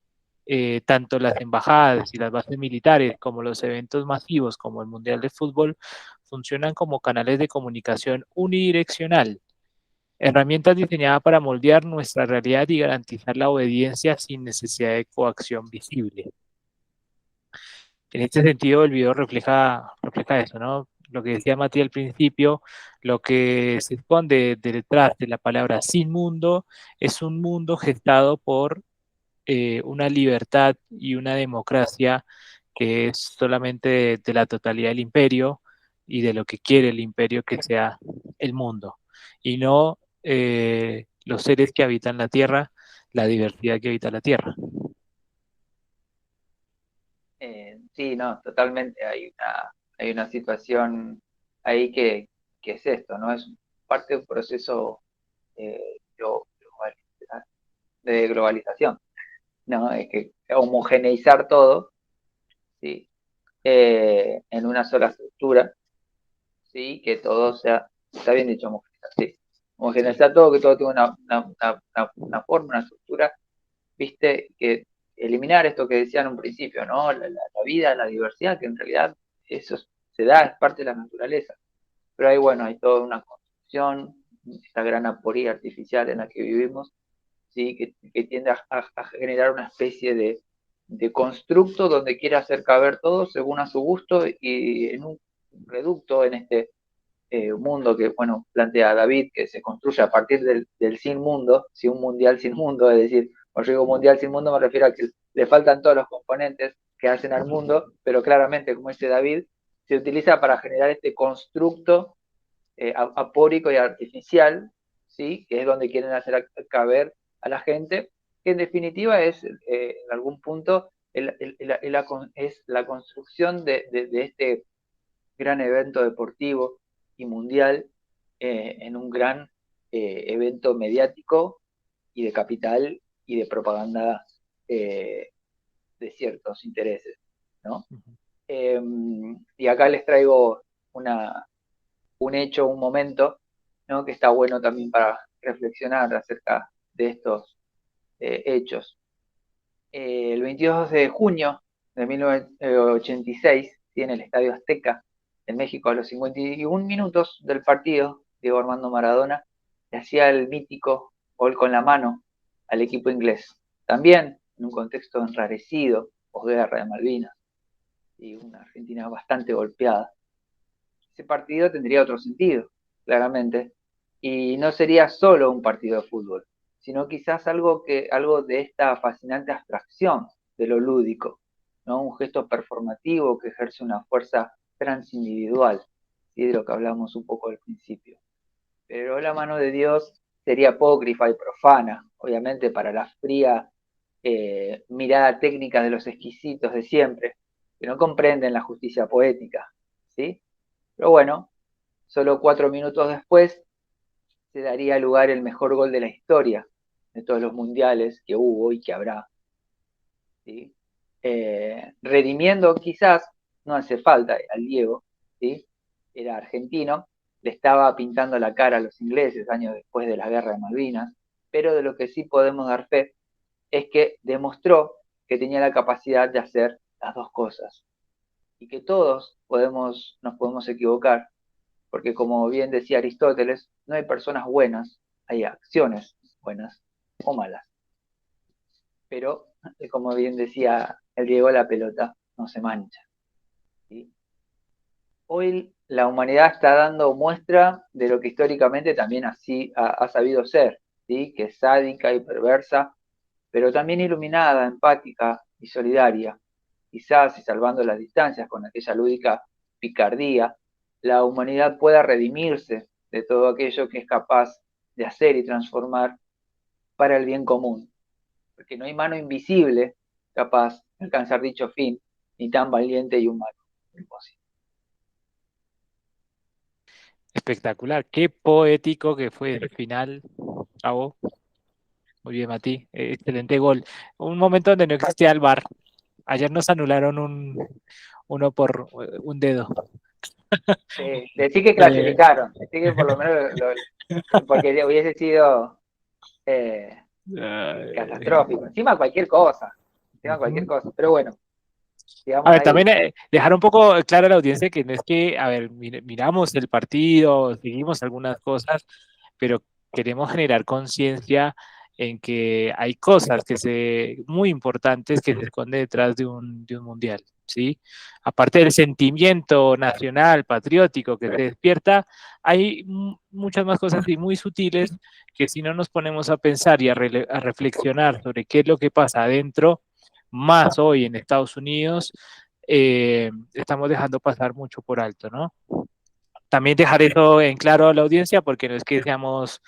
tanto las embajadas y las bases militares como los eventos masivos como el Mundial de Fútbol funcionan como canales de comunicación unidireccional, herramientas diseñadas para moldear nuestra realidad y garantizar la obediencia sin necesidad de coacción visible. En este sentido, el video refleja eso, ¿no? Lo que decía Mati al principio, lo que se esconde detrás de la palabra sin mundo es un mundo gestado por una libertad y una democracia que es solamente de la totalidad del imperio y de lo que quiere el imperio que sea el mundo, y no los seres que habitan la tierra, la diversidad que habita la tierra. Sí, no, totalmente. Hay una situación ahí que es esto, ¿no? Es parte de un proceso eh, de globalización, ¿no? Es que homogeneizar todo, ¿sí? En una sola estructura, ¿sí? Que todo sea, está bien dicho, homogeneizar, ¿sí? Homogeneizar todo, que todo tenga una forma, una estructura, ¿viste? Que eliminar esto que decía en un principio, ¿no? La vida, la diversidad, que en realidad eso se da, es parte de la naturaleza. Pero ahí, bueno, hay toda una construcción, esta gran aporía artificial en la que vivimos, ¿sí? Que tiende a generar una especie de constructo donde quiere hacer caber todo según a su gusto y en un reducto, en este mundo que, bueno, plantea David, que se construye a partir del sin mundo, si un mundial sin mundo, es decir, cuando yo digo mundial sin mundo me refiero a que le faltan todos los componentes que hacen al mundo, pero claramente, como dice David, se utiliza para generar este constructo apórico y artificial, ¿sí? Que es donde quieren hacer caber a la gente, que en definitiva es, en algún punto, es la construcción de este gran evento deportivo y mundial en un gran evento mediático y de capital y de propaganda de ciertos intereses, ¿no? Y acá les traigo un hecho, un momento, ¿no? Que está bueno también para reflexionar acerca de estos hechos. El 22 de junio de 1986, en el Estadio Azteca, en México, a los 51 minutos del partido, Diego Armando Maradona le hacía el mítico gol con la mano al equipo inglés. También en un contexto enrarecido posguerra de Malvinas, y una Argentina bastante golpeada. Ese partido tendría otro sentido, claramente, y no sería solo un partido de fútbol, sino quizás algo de esta fascinante abstracción de lo lúdico, ¿no? Un gesto performativo que ejerce una fuerza transindividual, ¿sí? De lo que hablamos un poco al principio. Pero la mano de Dios sería apócrifa y profana, obviamente para la fría mirada técnica de los exquisitos de siempre, que no comprenden la justicia poética, ¿sí? Pero bueno, solo 4 minutos después se daría lugar el mejor gol de la historia de todos los mundiales que hubo y que habrá, ¿sí? Redimiendo quizás, no hace falta al Diego, ¿sí? Era argentino, le estaba pintando la cara a los ingleses años después de la guerra de Malvinas, pero de lo que sí podemos dar fe es que demostró que tenía la capacidad de hacer las dos cosas y que todos nos podemos equivocar, porque como bien decía Aristóteles, no hay personas buenas, hay acciones buenas o malas. Pero, como bien decía el Diego, la pelota no se mancha, ¿sí? Hoy la humanidad está dando muestra de lo que históricamente también así ha sabido ser, ¿sí? Que es sádica y perversa, pero también iluminada, empática y solidaria. Quizás, y salvando las distancias con aquella lúdica picardía, la humanidad pueda redimirse de todo aquello que es capaz de hacer y transformar para el bien común. Porque no hay mano invisible capaz de alcanzar dicho fin, ni tan valiente y humano. Imposible. Espectacular, qué poético que fue el final, Gabo. Muy bien, Mati. Excelente gol. Un momento donde no existía el VAR. Ayer nos anularon uno por un dedo. Decí que clasificaron, decí que por lo menos porque hubiese sido catastrófico. Encima cualquier cosa, pero bueno, A digamos ver, ahí. también dejar un poco claro a la audiencia que no es que, a ver, miramos el partido, seguimos algunas cosas, pero queremos generar conciencia en que hay cosas muy importantes que se esconden detrás de un mundial, ¿sí? Aparte del sentimiento nacional, patriótico que se despierta, hay muchas más cosas y muy sutiles que si no nos ponemos a pensar y a reflexionar sobre qué es lo que pasa adentro, más hoy en Estados Unidos, estamos dejando pasar mucho por alto, ¿no? También dejar eso en claro a la audiencia, porque no es que seamos,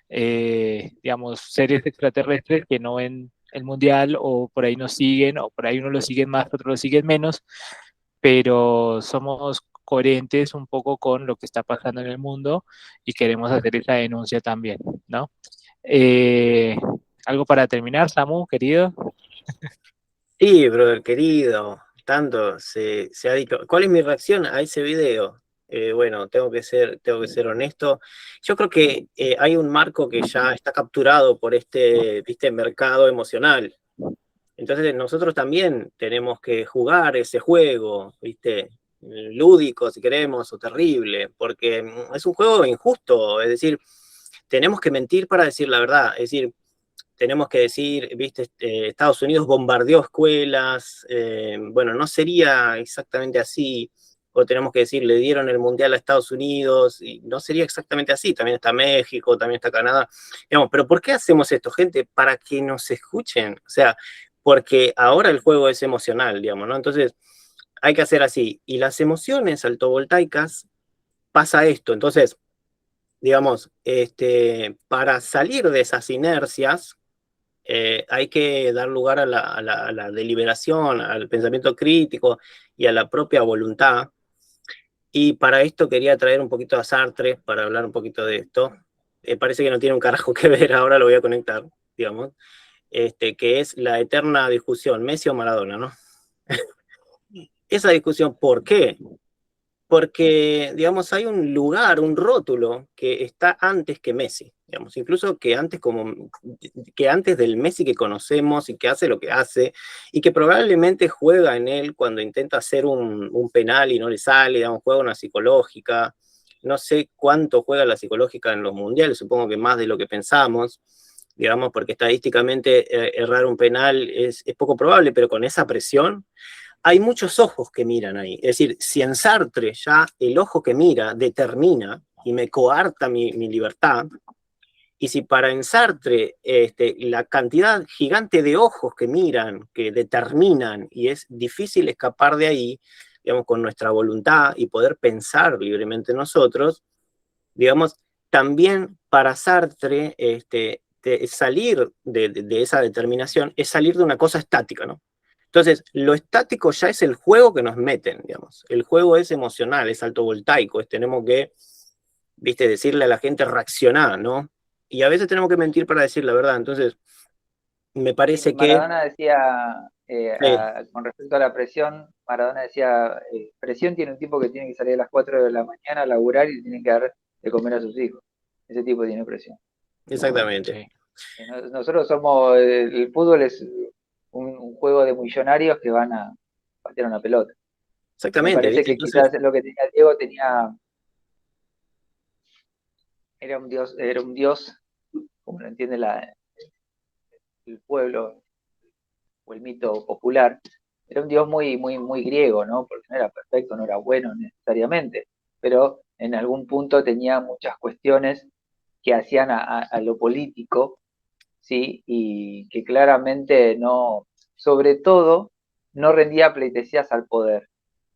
digamos, seres extraterrestres que no ven el mundial o por ahí nos siguen, o por ahí unos lo siguen más, otros lo siguen menos, pero somos coherentes un poco con lo que está pasando en el mundo y queremos hacer esa denuncia también, ¿no? ¿Algo para terminar, Samu, querido? Sí, brother, querido, tanto se ha dicho. ¿Cuál es mi reacción a ese video? Bueno, tengo que ser honesto. Yo creo que hay un marco que ya está capturado por ¿viste? Mercado emocional. Entonces nosotros también tenemos que jugar ese juego, ¿viste? Lúdico, si queremos, o terrible, porque es un juego injusto. Es decir, tenemos que mentir para decir la verdad. Es decir, tenemos que decir, viste, Estados Unidos bombardeó escuelas, bueno, no sería exactamente así, o tenemos que decir, le dieron el mundial a Estados Unidos, y no sería exactamente así, también está México, también está Canadá, digamos, pero ¿por qué hacemos esto, gente? Para que nos escuchen, o sea, porque ahora el juego es emocional, digamos, ¿no? Entonces, hay que hacer así, y las emociones altovoltaicas pasa esto, entonces, digamos, para salir de esas inercias, hay que dar lugar a la deliberación, al pensamiento crítico y a la propia voluntad. Y para esto quería traer un poquito a Sartre para hablar un poquito de esto. Parece que no tiene un carajo que ver, ahora lo voy a conectar, digamos, que es la eterna discusión, Messi o Maradona, ¿no? Esa discusión, ¿por qué? Porque, digamos, hay un lugar, un rótulo que está antes que Messi, digamos, incluso que antes del Messi que conocemos y que hace lo que hace, y que probablemente juega en él cuando intenta hacer un penal y no le sale, digamos, juega una psicológica, no sé cuánto juega la psicológica en los mundiales, supongo que más de lo que pensamos, digamos, porque estadísticamente errar un penal es poco probable, pero con esa presión hay muchos ojos que miran ahí. Es decir, si en Sartre ya el ojo que mira determina y me coarta mi libertad, y si para en Sartre la cantidad gigante de ojos que miran, que determinan, y es difícil escapar de ahí, digamos, con nuestra voluntad y poder pensar libremente nosotros, digamos, también para Sartre salir de esa determinación es salir de una cosa estática, ¿no? Entonces, lo estático ya es el juego que nos meten, digamos. El juego es emocional, es altovoltaico, tenemos que, viste, decirle a la gente reaccionar, ¿no? Y a veces tenemos que mentir para decir la verdad. Entonces, me parece que... Maradona decía, con respecto a la presión, Maradona decía, presión tiene un tipo que tiene que salir a las 4 de la mañana a laburar y tiene que dar de comer a sus hijos. Ese tipo tiene presión. Exactamente. Sí. Nosotros somos, el fútbol es un juego de millonarios que van a patear una pelota. Exactamente. Me parece ¿viste? que Entonces, quizás lo que tenía Diego era un dios, como lo entiende el pueblo o el mito popular, era un dios muy, muy, muy griego, ¿no? Porque no era perfecto, no era bueno necesariamente, pero en algún punto tenía muchas cuestiones que hacían a lo político, ¿sí? Y que claramente no, sobre todo, no rendía pleitesías al poder,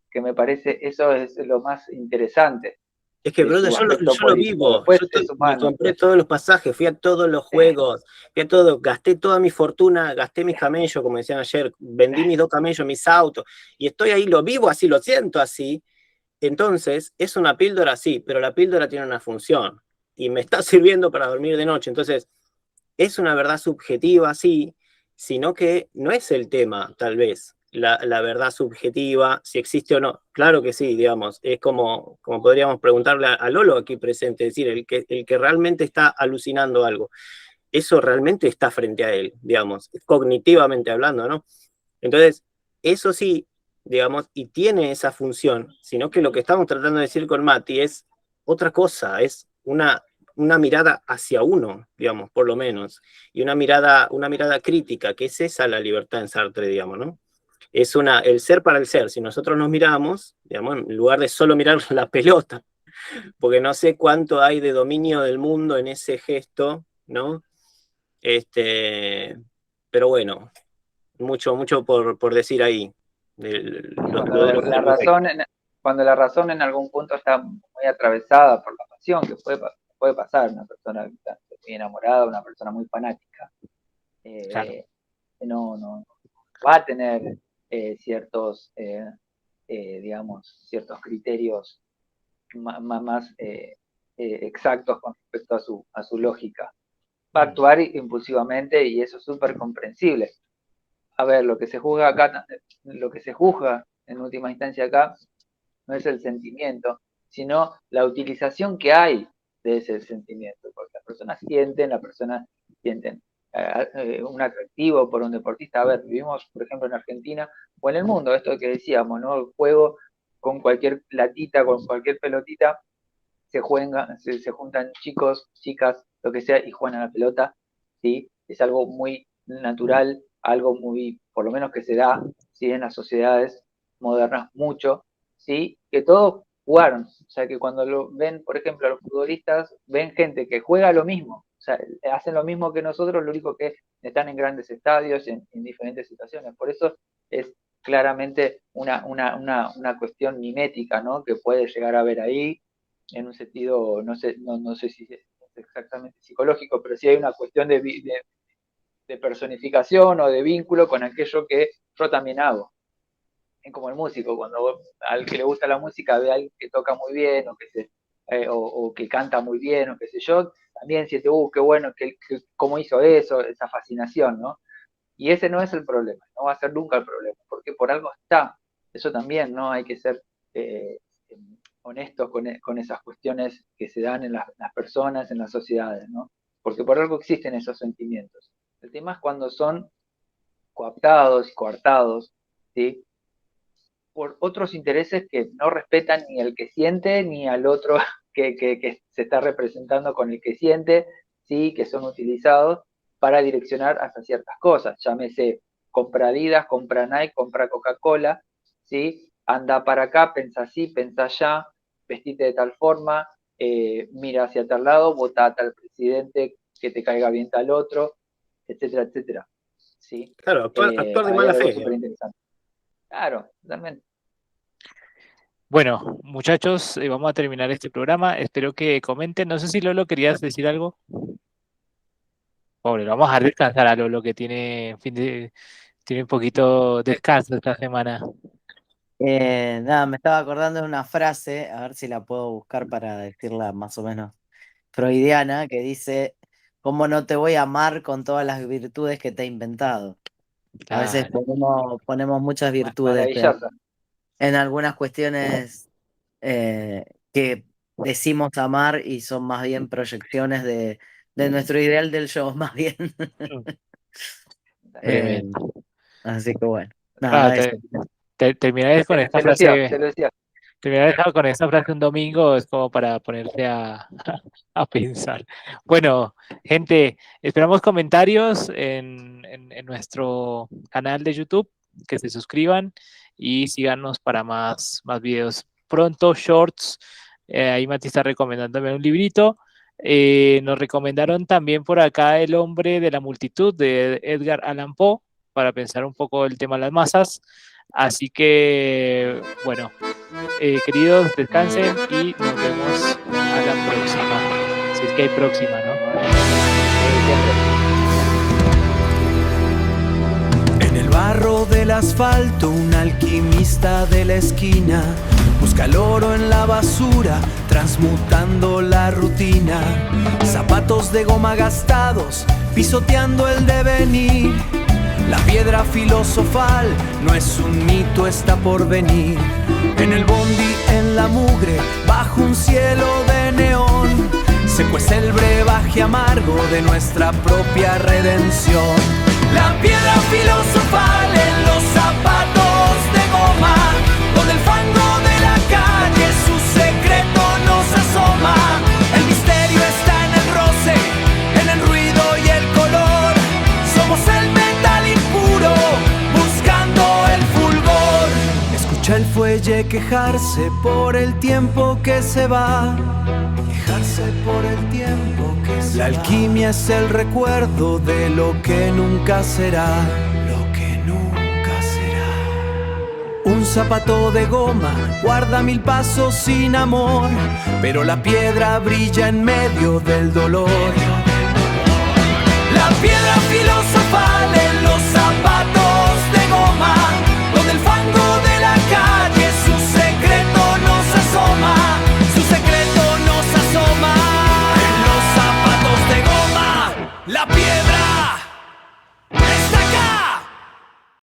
que me parece eso es lo más interesante es que, de brother, su yo aspecto lo político. vivo. Después Yo es me humano. compré todos los pasajes, fui a todos los juegos, fui a todo, gasté toda mi fortuna, gasté mis camellos, como decían ayer, vendí mis 2 camellos, mis autos, y estoy ahí, lo vivo así, lo siento así. Entonces, es una píldora así, pero la píldora tiene una función, y me está sirviendo para dormir de noche. Entonces, es una verdad subjetiva, sí, sino que no es el tema, tal vez, la verdad subjetiva, si existe o no. Claro que sí, digamos, es como podríamos preguntarle a Lolo aquí presente, es decir, el que realmente está alucinando algo, eso realmente está frente a él, digamos, cognitivamente hablando, ¿no? Entonces, eso sí, digamos, y tiene esa función, sino que lo que estamos tratando de decir con Mati es otra cosa, es una mirada hacia uno, digamos, por lo menos, y una mirada crítica, que es esa la libertad en Sartre, digamos, ¿no? Es el ser para el ser. Si nosotros nos miramos, digamos, en lugar de solo mirar la pelota, porque no sé cuánto hay de dominio del mundo en ese gesto, ¿no? Pero bueno, mucho por decir ahí. Lo de lo Cuando la razón en algún punto está muy atravesada por la pasión, que puede pasar, una persona que está muy enamorada, una persona muy fanática, Claro. no va a tener ciertos, digamos, ciertos criterios más exactos con respecto a su lógica. Va a actuar impulsivamente y eso es súper comprensible. A ver, lo que se juzga acá, lo que se juzga en última instancia acá, no es el sentimiento, sino la utilización que hay de ese sentimiento, porque las personas sienten un atractivo por un deportista. A ver, vivimos, por ejemplo, en Argentina o en el mundo, esto que decíamos, ¿no? El juego con cualquier platita, con cualquier pelotita, se juntan chicos, chicas, lo que sea, y juegan a la pelota, ¿sí? Es algo muy natural, algo muy, por lo menos que se da, ¿sí? En las sociedades modernas mucho, ¿sí? Que todos jugaron, o sea, que cuando lo ven, por ejemplo, a los futbolistas, ven gente que juega lo mismo, o sea, hacen lo mismo que nosotros, lo único que están en grandes estadios, en diferentes situaciones, por eso es claramente una cuestión mimética, ¿no? Que puede llegar a ver ahí, en un sentido, no sé si es exactamente psicológico, pero sí hay una cuestión de personificación o de vínculo con aquello que yo también hago. Es como el músico, cuando al que le gusta la música ve a alguien que toca muy bien o que canta muy bien o qué sé yo, también siente, qué bueno, cómo hizo eso, esa fascinación, ¿no? Y ese no es el problema, no va a ser nunca el problema, porque por algo está. Eso también, ¿no? Hay que ser honestos con esas cuestiones que se dan en las personas, en las sociedades, ¿no? Porque por algo existen esos sentimientos. El tema es cuando son coaptados y coartados, ¿sí? Por otros intereses que no respetan ni al que siente ni al otro que se está representando con el que siente, ¿sí? Que son utilizados para direccionar hacia ciertas cosas, llámese compra Adidas, compra Nike, compra Coca-Cola, ¿sí? Anda para acá, pensa así, pensa allá, vestite de tal forma, mira hacia tal lado, vota a tal presidente, que te caiga bien tal otro, etcétera, etcétera. ¿Sí? Claro, actuar de Hay mala algo fe. súper interesante. Claro, totalmente. Bueno, muchachos, vamos a terminar este programa. Espero que comenten. No sé si Lolo querías decir algo. Pobre, lo vamos a dejar descansar a Lolo, que tiene un poquito de descanso esta semana. Nada, me estaba acordando de una frase, a ver si la puedo buscar para decirla más o menos freudiana, que dice, ¿cómo no te voy a amar con todas las virtudes que te he inventado? A veces Claro. ponemos muchas virtudes Maravillosa. en algunas cuestiones que decimos amar y son más bien proyecciones de nuestro ideal del yo, más bien. Eh, Tremendo. así que bueno, Ah, nada, eso. terminar con esta Se lo decía, frase. se lo decía. Terminar con esta frase un domingo es como para ponerse a pensar. Bueno, gente, esperamos comentarios en nuestro canal de YouTube, que se suscriban y síganos para más videos. Pronto, shorts. Ahí Mati está recomendándome un librito. Nos recomendaron también por acá El hombre de la multitud de Edgar Allan Poe para pensar un poco el tema de las masas. Así que, bueno, queridos, descansen y nos vemos a la próxima. Si es que hay próxima, ¿no? En el barro del asfalto, un alquimista de la esquina busca el oro en la basura, transmutando la rutina. Zapatos de goma gastados, pisoteando el devenir. La piedra filosofal no es un mito, está por venir. En el bondi, en la mugre, bajo un cielo de neón, se cuece el brebaje amargo de nuestra propia redención. La piedra filosofal en los zapatos de goma, donde el fango de la calle su secreto nos asoma. El misterio está en el roce, en el ruido y el color. Somos el metal impuro, buscando el fulgor. Escucha el fuelle quejarse por el tiempo que se va. Quejarse por el tiempo que se va. La alquimia es el recuerdo de lo que nunca será. Lo que nunca será. Un zapato de goma guarda 1000 pasos sin amor, pero la piedra brilla en medio del dolor. La piedra filosofal en los zapatos